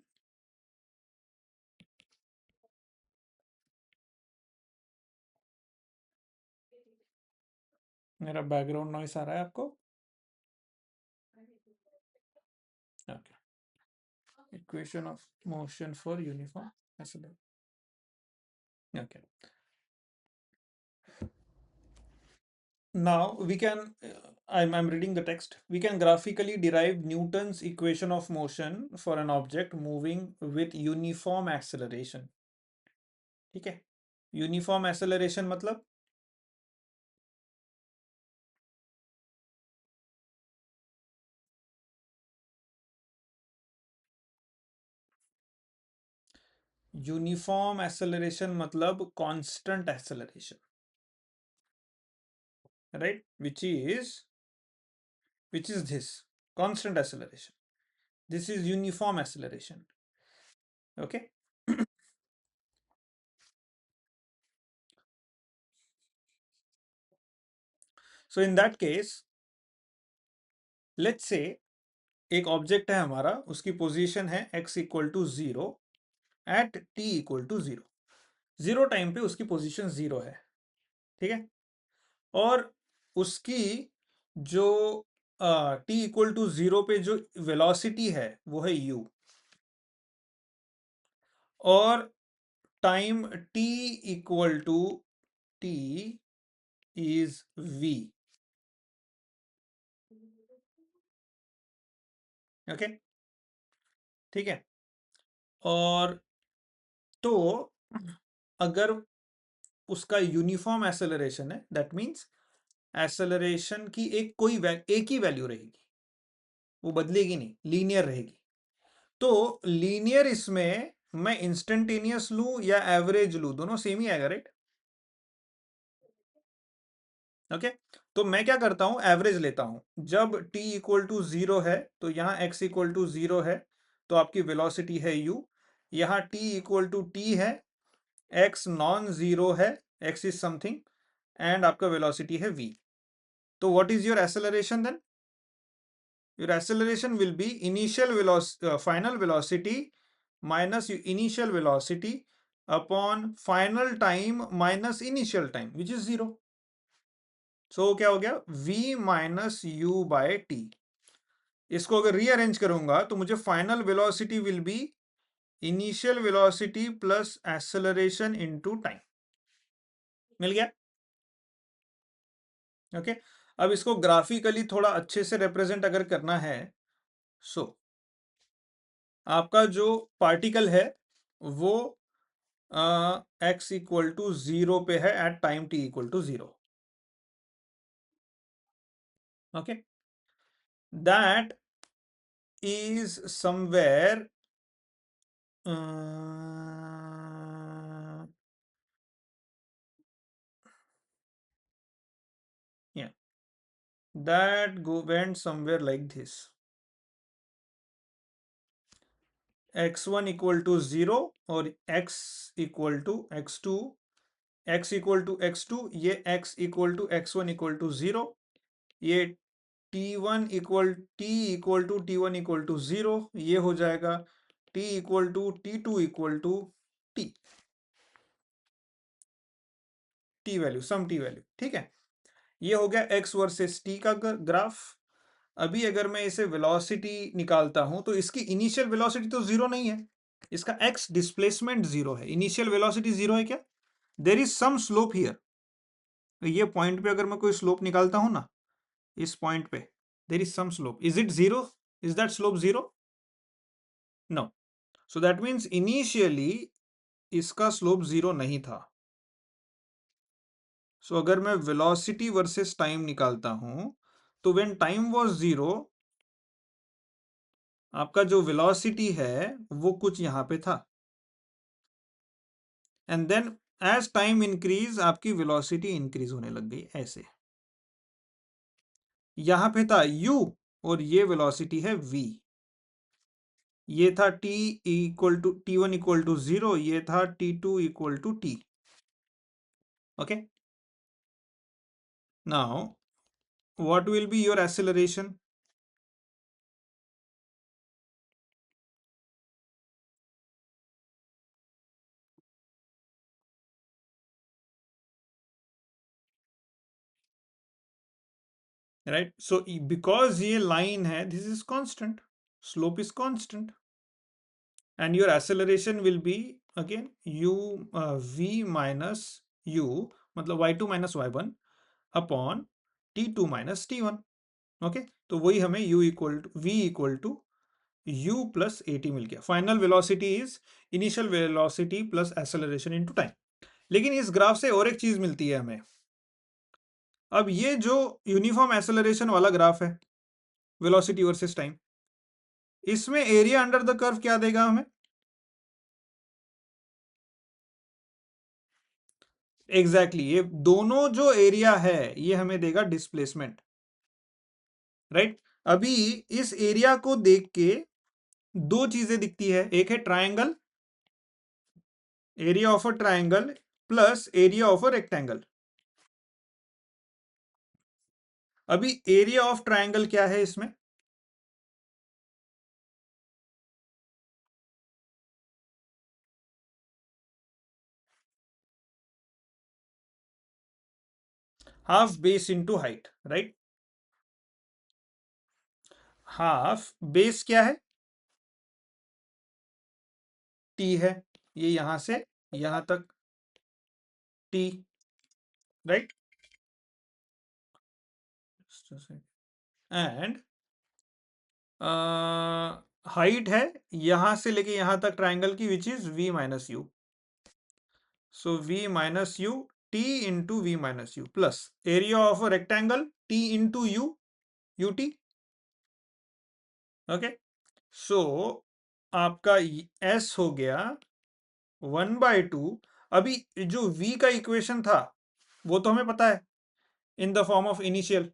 मेरा बैकग्राउंड नॉइस आ रहा है आपको? Okay, equation of motion for uniform acceleration. Okay, now we can I'm reading the text. We can graphically derive Newton's equation of motion for an object moving with uniform acceleration. ठीक है, uniform acceleration मतलब constant acceleration, right, which is this constant acceleration. This is uniform acceleration. Okay. So in that case, let's say एक object है हमारा, उसकी position है x equal to 0 at t equal to 0। 0 time पे उसकी position 0 है। ठीक है, और उसकी जो t इक्वल टू 0 पे जो वेलोसिटी है वो है u, और time t equal to t is v। Okay, ठीक है, और तो अगर उसका यूनिफॉर्म एक्सेलरेशन है, दैट मींस एक्सेलरेशन की एक ही वैल्यू रहेगी, वो बदलेगी नहीं, लीनियर रहेगी। तो लीनियर इसमें मैं इंस्टेंटेनियस लूं या एवरेज लूं, दोनों सेम ही आएगा, राइट? ओके, तो मैं क्या करता हूं, एवरेज लेता हूं। जब t इक्वल टू 0 है तो यहाँ x इक्वल टू 0 है, तो आपकी वेलोसिटी है u। यहाँ t इक्वल टू t है, x नॉन जीरो है, x इज समथिंग, एंड आपका वेलोसिटी है v। तो what is your acceleration then? Your acceleration will be final velocity minus initial velocity upon final time minus initial time, which is 0. So क्या हो गया, v minus u by t। इसको अगर rearrange करूंगा तो मुझे final velocity will be initial velocity plus acceleration into time. मिल गया? ओके, अब इसको ग्राफिकली थोड़ा अच्छे से रिप्रेजेंट अगर करना है, सो आपका जो पार्टिकल है वो x इक्वल टू 0 पे है at time t equal to 0। Okay, that is somewhere yeah, went somewhere like this। x1 equal to 0 और x equal to x2, x equal to x2, ये x equal to x1 equal to 0, ये t1 to t1 equal to 0, ये हो जाएगा t equal to t2 equal to t, t value, some t value. ठीक है, ये हो गया x वर्सेस t का ग्राफ। अभी अगर मैं इसे वेलोसिटी निकालता हूं तो इसकी इनिशियल वेलोसिटी तो 0 नहीं है, इसका x डिस्प्लेसमेंट 0 है, इनिशियल वेलोसिटी 0 है क्या? There is some slope here. ये पॉइंट पे अगर मैं कोई स्लोप निकालता हूं ना, इस पॉइंट पे there is some slope, is it 0? Is that slope 0? No. So that means initially इसका स्लोप 0 नहीं था. So अगर मैं वेलोसिटी वर्सेस टाइम निकालता हूं तो व्हेन टाइम वाज 0 आपका जो वेलोसिटी है वो कुछ यहां पे था, and then as time increase आपकी वेलोसिटी इंक्रीज होने लग गई ऐसे. यहां पे था u और ये वेलोसिटी है v. ये था t equal to t1 equal to 0, ये था t2 equal to t. Okay, now what will be your acceleration? Right, so because ये लाइन है, this is constant, slope is constant, and your acceleration will be again u v minus u, मतलब y2 minus y1 upon t2 minus t1. Okay, तो वही हमें u equal to v equal to u plus at मिल गया. Final velocity is initial velocity plus acceleration into time. लेकिन इस graph से और एक चीज मिलती है हमें. अब ये जो यूनिफॉर्म एक्सेलरेशन वाला ग्राफ है, वेलोसिटी वर्सेस टाइम, इसमें एरिया अंडर द कर्व क्या देगा हमें? एग्जैक्टली ये दोनों जो एरिया है ये हमें देगा डिस्प्लेसमेंट. राइट, अभी इस एरिया को देख के दो चीजें दिखती है. एक है triangle, area of a triangle plus area of a rectangle. अभी एरिया ऑफ ट्रायंगल क्या है इसमें? Half base into height. Right, half base क्या है? टी है, ये यहां से यहां तक टी. राइट, एंड हाइट है यहां से लेके यहां तक ट्रायंगल की, which is v minus u. So v minus u t into v minus u plus area of a rectangle t into u ut. Okay, so आपका s हो गया 1/2. अभी जो v का इक्वेशन था वो तो हमें पता है, in the form of initial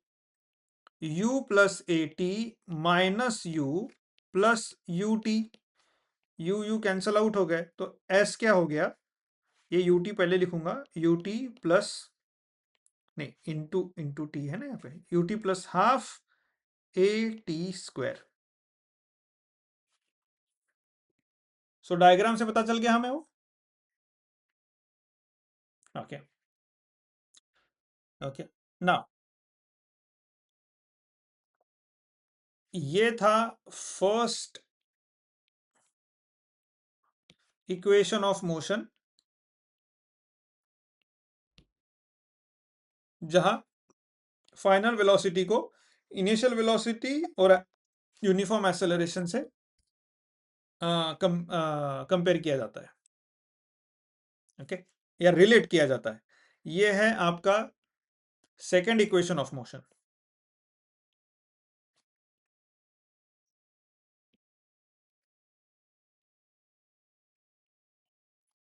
u plus a T minus u plus U T. You cancel out हो गए तो s क्या हो गया? ये ut पहले लिखूंगा, ut प्लस, नहीं, इंटू इंटू टी है ना यहाँ पे, ut plus half a t square. So diagram से पता चल गया हमें वो. ओके, ओके, नाउ ये था फर्स्ट इक्वेशन ऑफ मोशन, जहां फाइनल वेलोसिटी को इनिशियल वेलोसिटी और यूनिफॉर्म एक्सेलरेशन से कंपेयर किया जाता है. ओके, या रिलेट किया जाता है. ये है आपका second equation of motion.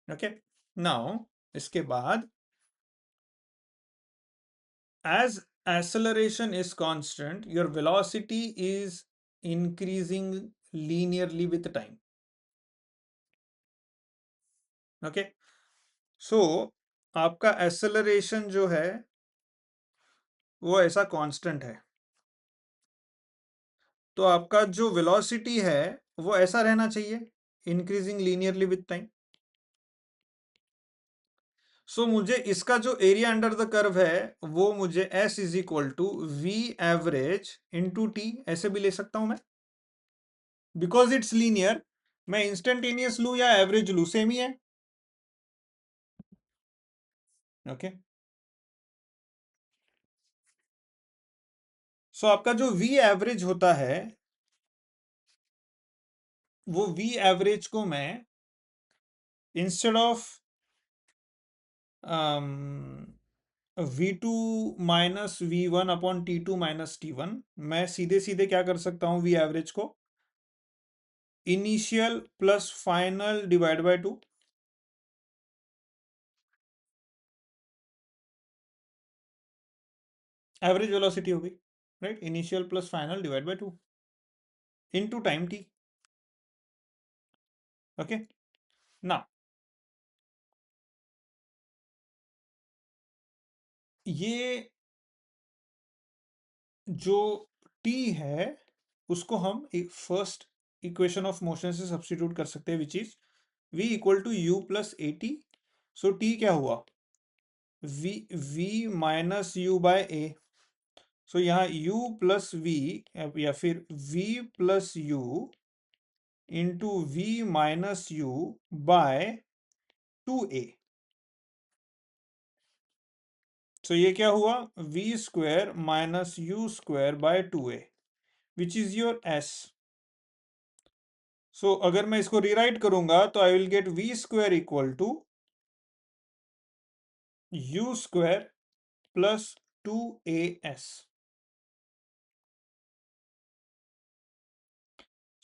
Okay, now इसके बाद as acceleration is constant, your velocity is increasing linearly with time. Okay, so आपका acceleration जो है वो ऐसा कांस्टेंट है, तो आपका जो velocity है वो ऐसा रहना चाहिए, इंक्रीजिंग लीनियरली विथ टाइम. सो मुझे इसका जो एरिया अंडर द कर्व है वो मुझे s is equal to v average into t ऐसे भी ले सकता हूं मैं, बिकॉज इट्स लीनियर. मैं इंस्टेंटेनियस लू या एवरेज लू सेम ही है. ओके, सो आपका जो वी एवरेज होता है वो v एवरेज को मैं instead of v2 minus v1 upon t2 minus t1, मैं सीधे सीधे क्या कर सकता हूँ v एवरेज को initial plus final divide by 2, average velocity हो गई, right, initial plus final divide by 2 into time t। Okay, ना ये जो t है उसको हम एक फर्स्ट इक्वेशन ऑफ मोशन से सब्स्टिट्यूट कर सकते हैं, which is v equal to u plus a T. So t क्या हुआ, v माइनस u बाय ए। सो यहाँ u प्लस v या फिर v plus u into v minus u bye 2a। सो ये क्या हुआ, v square minus u square by 2a which is your s। सो अगर मैं इसको रीराइट करूंगा तो I will get v square equal to u square plus 2as।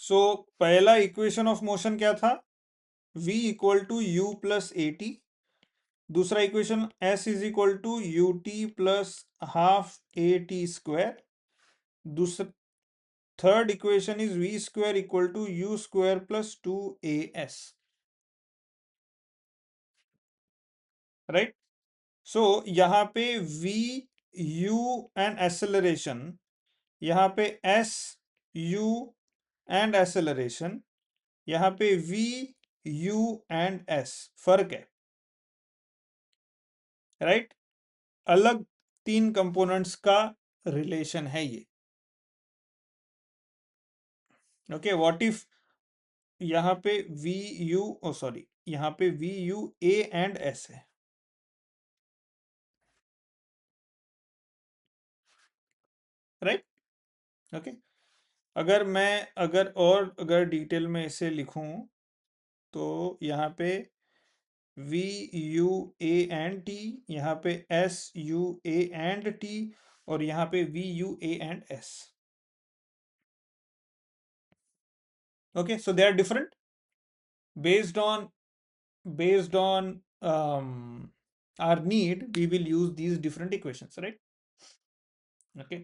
सो पहला equation of motion क्या था, v equal to u plus a t. दूसरा equation s is equal to u t plus half a t square. दूसरा third equation is v square equal to u square plus 2as, right. So यहाँ पे v u and acceleration, यहाँ पे s u and acceleration, यहाँ पे v u and s, फर्क है, right. अलग तीन कंपोनेंट्स का रिलेशन है ये। ओके, व्हाट इफ यहाँ पे वी यू, ओ सॉरी, यहाँ पे v u a and s है, राइट। ओके, अगर डिटेल में इसे लिखूं तो यहाँ पे v u a and t, यहाँ पे s u a and t, और यहाँ पे v u a and s. Okay, so they are different based on based on our need, we will use these different equations, right? Okay,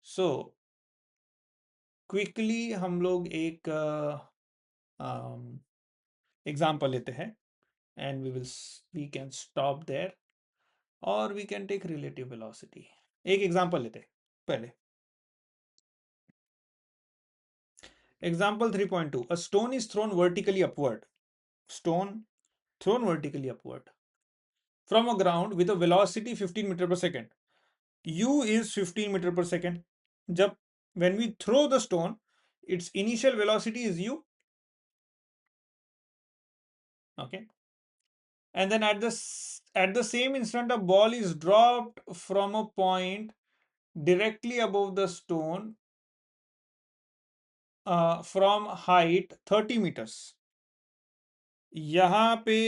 so quickly हम लोग एक example लेते हैं, and we can stop there, or we can take relative velocity। एक example लेते हैं पहले। Example 3.2, a stone is thrown vertically upward, stone thrown vertically upward from a ground with a velocity 15 meter per second। u is 15 meter per second। जब when we throw the stone, its initial velocity is u, okay, and then at the same instant a ball is dropped from a point directly above the stone from height 30 meters। यहाँ पे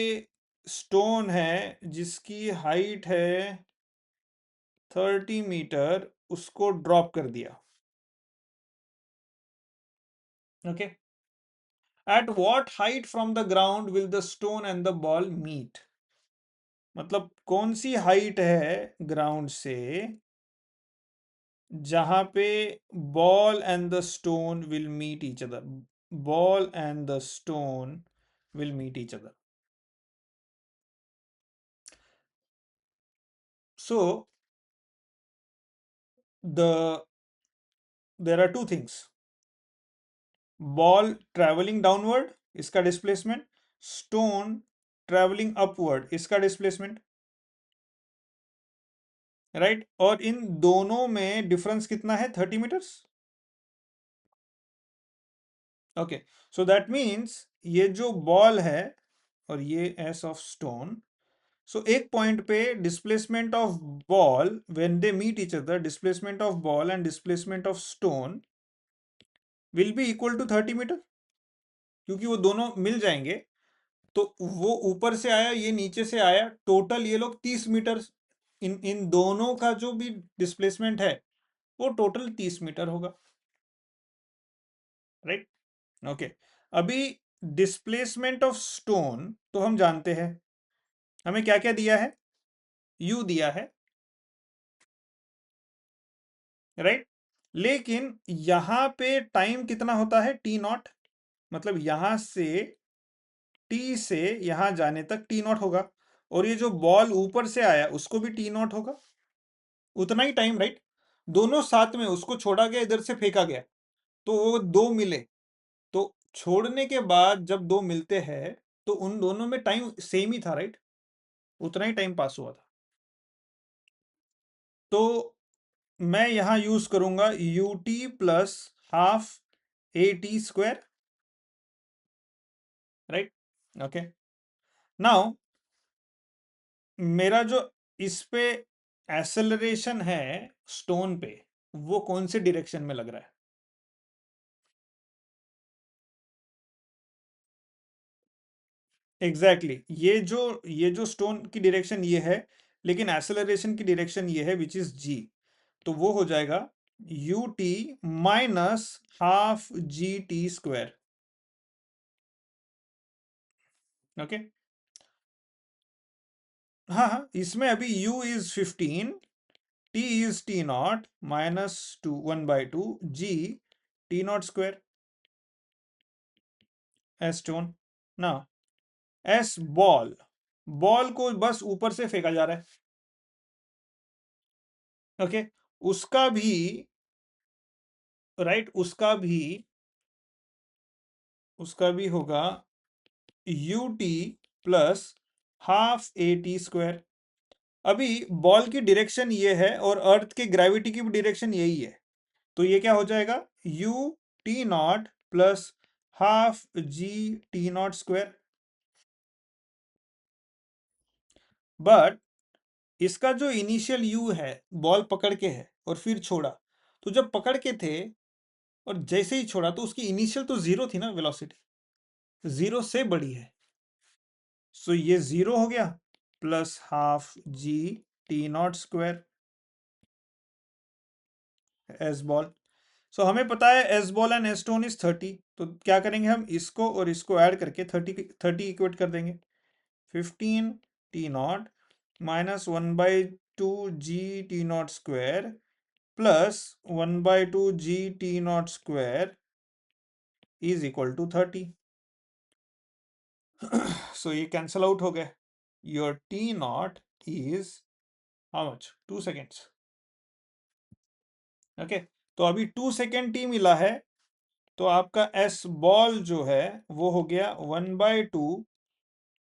stone है जिसकी height है 30 metre, उसको drop कर दिया, okay. At what height from the ground will the stone and the ball meet? मतलब कौन सी हाइट है ग्राउंड से जहां पे ball and the stone will meet each other, ball and the stone will meet each other. So the there are two things, ball travelling downward इसका displacement, stone travelling upward इसका displacement, right. और इन दोनों में difference कितना है, 30 metres. Okay, so that means ये जो बॉल है और ये एस ऑफ स्टोन, सो एक पॉइंट पे displacement of ball when they meet each other, displacement of ball and displacement of stone will be equal to 30 metre. क्योंकि वो दोनों मिल जाएंगे। तो वो ऊपर से आया, ये नीचे से आया, टोटल ये लोग 30 मीटर, इन इन दोनों का जो भी डिस्प्लेसमेंट है वो टोटल 30 मीटर होगा, राइट। ओके। अभी डिस्प्लेसमेंट ऑफ स्टोन तो हम जानते हैं, हमें क्या क्या दिया है, यू दिया है, राइट। लेकिन यहां पे टाइम कितना होता है, टी नॉट, मतलब यहां से टी से यहां जाने तक टी नॉट होगा, और ये जो बॉल ऊपर से आया उसको भी टी नॉट होगा, उतना ही टाइम, राइट। दोनों साथ में, उसको छोड़ा गया, इधर से फेंका गया, तो वो दो मिले, तो छोड़ने के बाद जब दो मिलते हैं तो उन दोनों में टाइम सेम ही था, राइट, उतना ही टाइम पास हुआ था। तो मैं यहां यूज करूंगा you t plus half a t square, right. Okay. Now मेरा जो इस पे एक्सेलरेशन है स्टोन पे, वो कौन से डायरेक्शन में लग रहा है, एग्जैक्टली exactly। ये जो स्टोन की डायरेक्शन ये है, लेकिन एक्सेलरेशन की डायरेक्शन ये है, विच इज जी। तो वो हो जाएगा U T minus half g T square. Okay. हाँ हाँ, इसमें अभी u is 15, t is T naught minus two 1/2 g T naught square S stone. ना, एस बॉल, बॉल को बस ऊपर से फेंका जा रहा है, ओके। उसका भी, राइट, उसका भी होगा you t plus half a t square. अभी बॉल की डायरेक्शन ये है और अर्थ के ग्रेविटी की भी डायरेक्शन यही है, तो ये क्या हो जाएगा, U T not plus half g T naught square. But इसका जो इनिशियल यू है, बॉल पकड़ के है और फिर छोड़ा, तो जब पकड़ के थे और जैसे ही छोड़ा तो उसकी इनिशियल तो जीरो थी ना, वेलोसिटी जीरो से बड़ी है, सो ये जीरो हो गया plus half g T naught square s ball. So हमें पता है s ball and S stone is 30, तो क्या करेंगे हम, इसको और इसको ऐड करके 30 इक्वेट कर देंगे। 15 T naught minus 1/2 G T naught square plus 1/2 G T naught square is equal to 30। So ये कैंसल आउट हो गया, your T naught is how much, 2 seconds, okay. तो अभी 2 सेकेंड टी मिला है, तो आपका एस बॉल जो है वो हो गया 1/2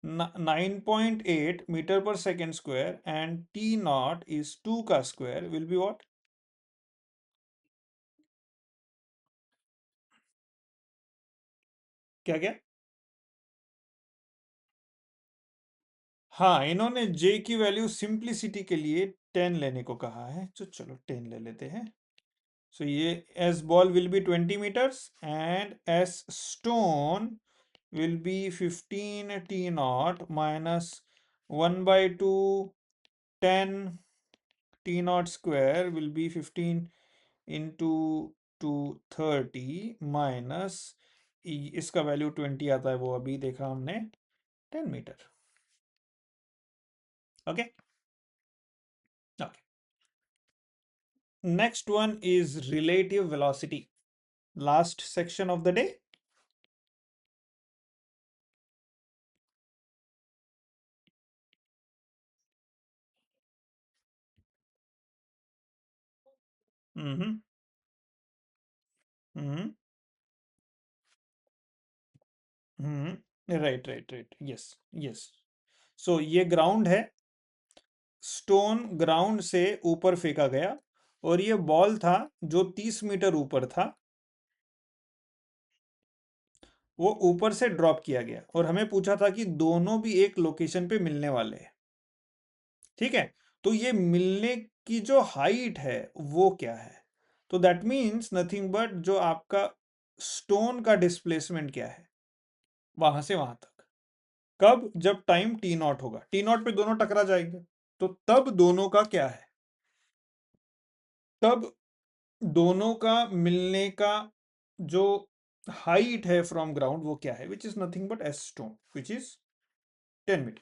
9.8 मीटर पर second square, and T naught is 2 का स्क्वायर विल बी व्हाट, क्या क्या। हाँ, इन्होंने जे की वैल्यू सिंप्लिसिटी के लिए 10 लेने को कहा है, तो चलो 10 ले लेते हैं। सो ये as ball will be 20 metres and S stone will be 15 t naught minus 1/2 10 t naught square will be 15 into 230 minus इसका वैल्यू 20 आता है, वो अभी देखा हमने, 10 metre, okay okay. Next one is relative velocity, last section of the day. Hmm hmm right right right, yes yes. So ये ground है, stone ground से ऊपर फेंका गया, और ये बॉल था जो 30 मीटर ऊपर था, वो ऊपर से ड्रॉप किया गया, और हमें पूछा था कि दोनों भी एक लोकेशन पे मिलने वाले हैं, ठीक है। तो ये मिलने की जो हाइट है वो क्या है, तो दैट मीन्स नथिंग बट जो आपका स्टोन का डिस्प्लेसमेंट क्या है, वहां से वहां तक। कब? जब टाइम टी नॉट होगा, टी नॉट पे दोनों टकरा जाएंगे, तो तब दोनों का क्या है, तब दोनों का मिलने का जो हाइट है फ्रॉम ग्राउंड वो क्या है, which is nothing but as stone, which is 10 metre.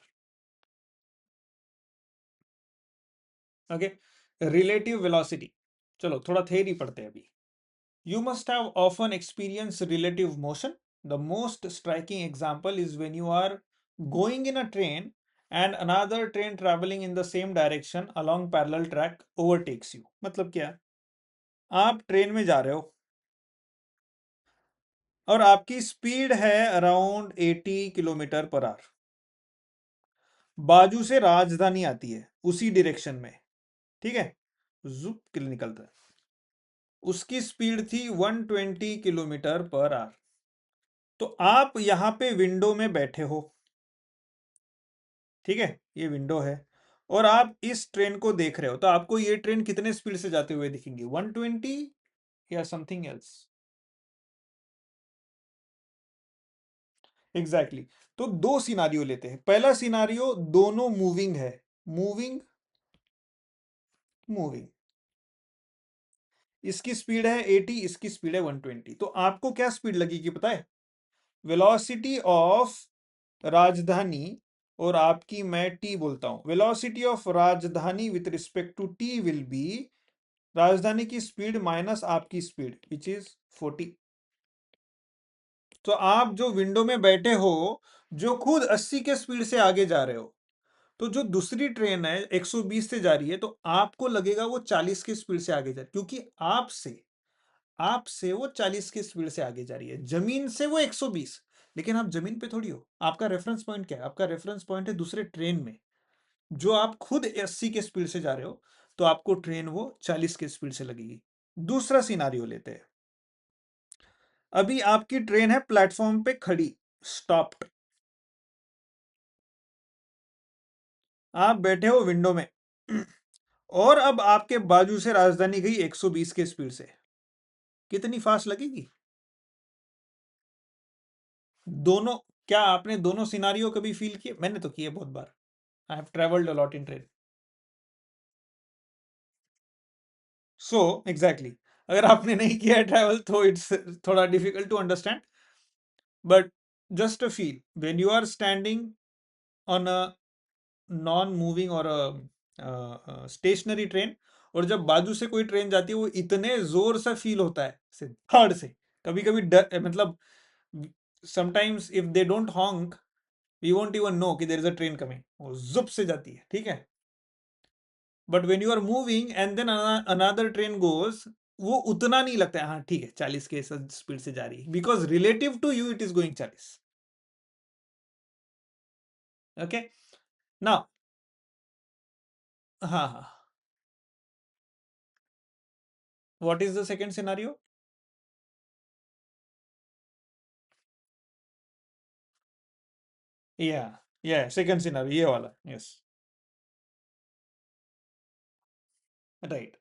Okay, relative velocity, चलो थोड़ा थ्योरी पढ़ते हैं अभी। You must have often experienced relative motion. The most striking example is when you are going in a train and another train traveling in the same direction along parallel track overtakes you. मतलब क्या? आप train में जा रहे हो और आपकी speed है अराउंड 80 किलोमीटर पर आवर। बाजू से राजधानी आती है उसी डायरेक्शन में, ठीक है, जुप के लिए निकलता है। उसकी स्पीड थी 120 किलोमीटर पर आवर। तो आप यहां पे विंडो में बैठे हो, ठीक है, ये विंडो है, और आप इस ट्रेन को देख रहे हो, तो आपको ये ट्रेन कितने स्पीड से जाते हुए दिखेंगे, 120 या समथिंग एल्स? Exactly exactly. तो दो सिनारियो लेते हैं। पहला सिनारियो, दोनों मूविंग है, मूविंग मूविंग, इसकी स्पीड है 80, इसकी स्पीड है 120। तो आपको क्या स्पीड लगेगी पता है? वेलोसिटी ऑफ राजधानी, और आपकी मैं टी बोलता हूं, velocity of Rajdhani with respect to T will be Rajdhani की स्पीड माइनस आपकी स्पीड, विच इज 40। तो आप जो विंडो में बैठे हो, जो खुद 80 के स्पीड से आगे जा रहे हो, तो जो दूसरी ट्रेन है 120 से जा रही है, तो आपको लगेगा वो 40 की स्पीड से आगे जा रही है, क्योंकि आपसे आपसे वो 40 की स्पीड से आगे जा रही है, जमीन से वो 120। लेकिन आप जमीन पे थोड़ी हो, आपका रेफरेंस पॉइंट क्या है? आपका रेफरेंस पॉइंट है दूसरे ट्रेन में, जो आप खुद 80 के स्पीड से जा रहे हो, तो आपको ट्रेन वो 40 के स्पीड से लगेगी। दूसरा सिनारियो लेते हैं। अभी आपकी ट्रेन है प्लेटफॉर्म पे खड़ी, स्टॉप्ड, आप बैठे हो विंडो में और अब आपके बाजू से राजधानी गई 120 के स्पीड से, कितनी फास्ट लगेगी? दोनों, क्या आपने दोनों सिनारियो कभी फील किए? मैंने तो किए बहुत बार, I have travelled a lot in train. So exactly, अगर आपने नहीं किया है ट्रैवल तो इट्स थोड़ा difficult to understand, but just a feel when you are standing on a non moving or stationary train, और जब बाजू से कोई ट्रेन जाती है, वो इतने जोर से फील होता है, से थर्ड से, कभी कभी डर, मतलब sometimes if they don't honk we won't even know कि there is a train coming, वो जुप से जाती है, ठीक है। But when you are moving and then another train goes, वो उतना नहीं लगता है, हाँ ठीक है 40 के स्पीड से जा रही है, because relative to you it is going 40। Okay, now, हाँ हाँ, what is the second scenario? या या सेकंड सिनेरियो ये वाला, yes, right.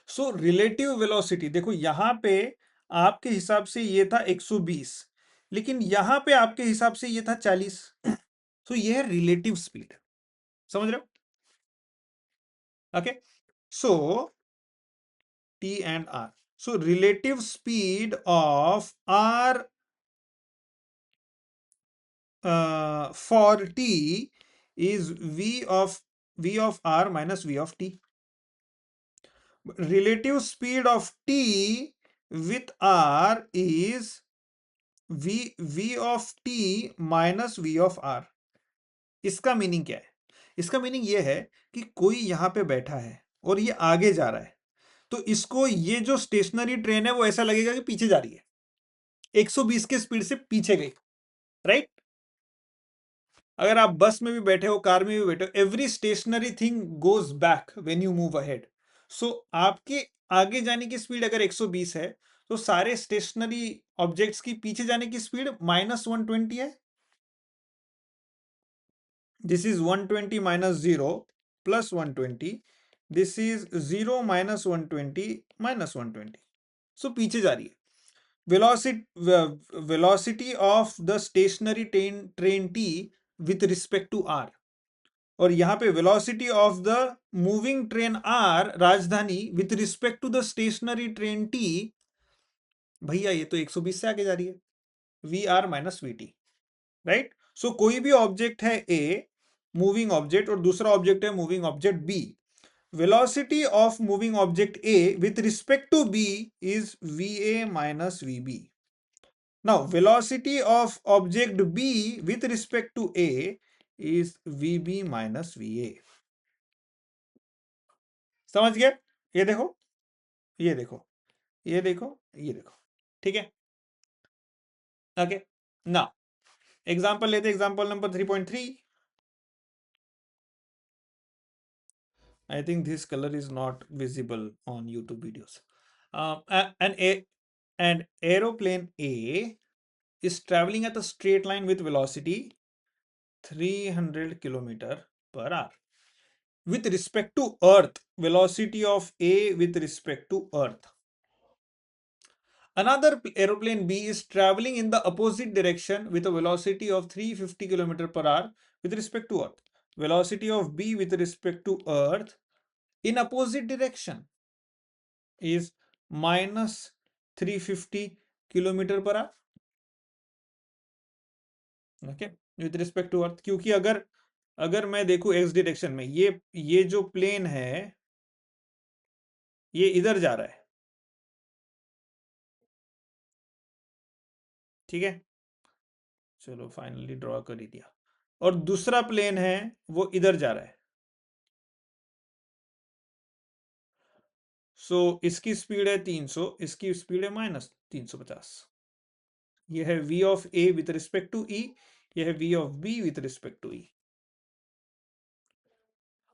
So relative velocity देखो, यहां पे आपके हिसाब से ये था 120, लेकिन यहां पे आपके हिसाब से ये था 40। तो ये है रिलेटिव स्पीड, समझ रहे हो? Okay, so T and R, so relative speed of R for T is v of r minus v of t. Relative speed of t with r is v of t minus v of r. इसका meaning क्या है? इसका meaning ये है कि कोई यहां पे बैठा है और ये आगे जा रहा है, तो इसको ये जो स्टेशनरी ट्रेन है वो ऐसा लगेगा कि पीछे जा रही है, 120 के स्पीड से पीछे गई, राइट? अगर आप बस में भी बैठे हो, कार में भी बैठे हो, every stationary thing goes back when you move ahead. So आपके आगे जाने की स्पीड अगर 120 है, तो सारे स्टेशनरी ऑब्जेक्ट्स की पीछे जाने की स्पीड -120 है। This is 120 minus 0 plus 120, this is 0 minus 120 minus 120, सो पीछे जा रही है। velocity of the stationary train t with respect to r, और यहाँ पे velocity of the moving train r राजधानी with respect to the stationary train t, भैया ये तो 120 से आगे जा रही है, v r minus v t, right. So कोई भी ऑब्जेक्ट है ए, मूविंग ऑब्जेक्ट, और दूसरा ऑब्जेक्ट है moving object B, velocity of moving object A with respect to B is VA minus VB. Now, velocity of object B with respect to A is VB minus VA. समझ गए? ये देखो, ये देखो, ये देखो, ये देखो, ठीक है? ओके, ना एग्जांपल लेते, example number 3.3. I think this color is not visible on YouTube videos. An aeroplane A is traveling at a straight line with velocity 300 kilometer per hour. With respect to Earth, velocity of A with respect to Earth. Another aeroplane B is traveling in the opposite direction with a velocity of 350 kilometer per hour with respect to Earth. Velocity of B with respect to Earth in opposite direction is minus 350 kilometre per hour, okay, with respect to earth. क्योंकि अगर अगर मैं देखूं x direction में, ये जो plane है ये इधर जा रहा है, ठीक है, चलो फाइनली ड्रॉ कर ही दिया, और दूसरा प्लेन है वो इधर जा रहा है। सो इसकी स्पीड है 300, इसकी स्पीड है माइनस 350। ये है v of a with respect to e, ये है v of b with respect to e।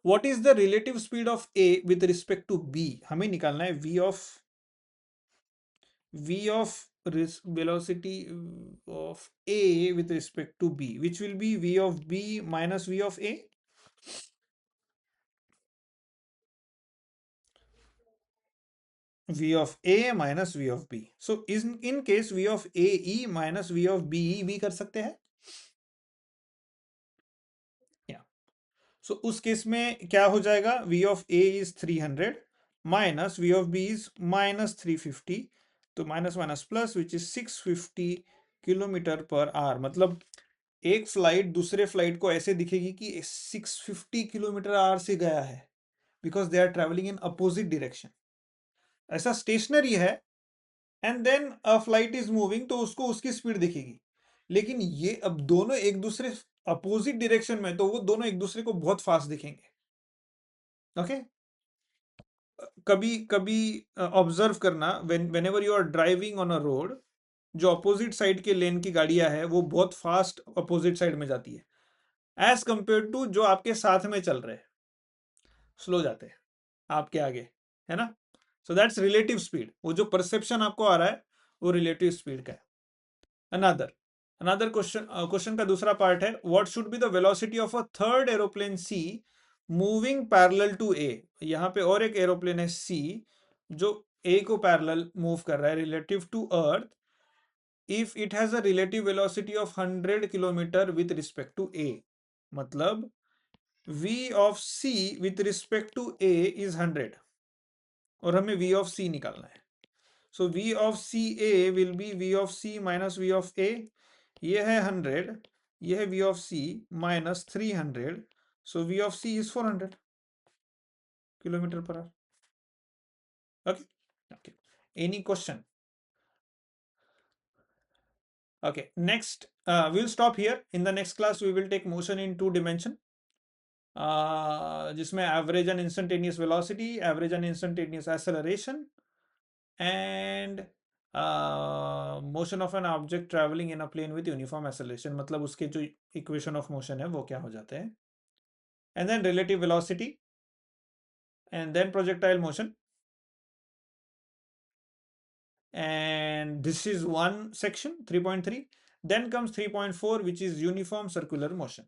What is the relative speed of a with respect to b? हमें निकालना है v of velocity of a with respect to b, which will be v of b minus v of a. V of a minus v of b. So in case v of a e minus v of b e भी कर सकते हैं, या सो उस case में क्या हो जाएगा, v of a is 300 minus v of b is minus 350, तो minus minus plus which is 650 kilometre per our. मतलब एक फ्लाइट दूसरे फ्लाइट को ऐसे दिखेगी कि 650 किलोमीटर आवर से गया है, because they are travelling in opposite direction. ऐसा स्टेशनरी है and then a flight is moving, तो उसको उसकी स्पीड दिखेगी, लेकिन ये अब दोनों एक दूसरे अपोजिट डायरेक्शन में, तो वो दोनों एक दूसरे को बहुत फास्ट दिखेंगे, ओके okay? कभी कभी ऑब्जर्व करना, whenever you are driving on a road, जो अपोजिट साइड के लेन की गाड़ियां है वो बहुत फास्ट अपोजिट साइड में जाती है, एज कंपेयर टू जो आपके साथ में चल रहे हैं, स्लो जाते हैं आपके आगे, है ना। सो दैट्स रिलेटिव स्पीड, वो जो परसेप्शन आपको आ रहा है वो रिलेटिव स्पीड का है। अनदर अनदर क्वेश्चन का दूसरा पार्ट है, what should be the velocity of a third aeroplane c moving parallel to a. यहाँ पे और एक एरोप्लेन है सी जो ए को पैरेलल मूव कर रहा है relative to earth, if it has a relative velocity of 100 kilometre with respect to a. मतलब v of c with respect to a is 100 और हमें v of c निकालना है। सो v of c a will be v of c minus v of a, ये है 100, ये है v of c minus 300, so v of c is 400 kilometre per hour, okay. Any question? okay, next we'll stop here. In the next class we will take motion in 2 dimension, जिसमें average and instantaneous velocity, average and instantaneous acceleration, and motion of an object travelling in a plane with uniform acceleration. मतलब उसके जो equation of motion है वो क्या हो जाते हैं, and then relative velocity, and then projectile motion, and this is one section 3.3. Then comes 3.4, which is uniform circular motion.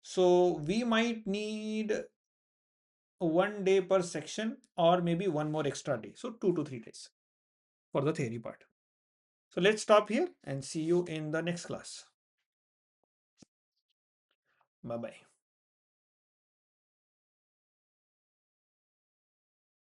So we might need 1 day per section or maybe one more extra day, so 2 to 3 days for the theory part. So let's stop here and see you in the next class. Bye bye.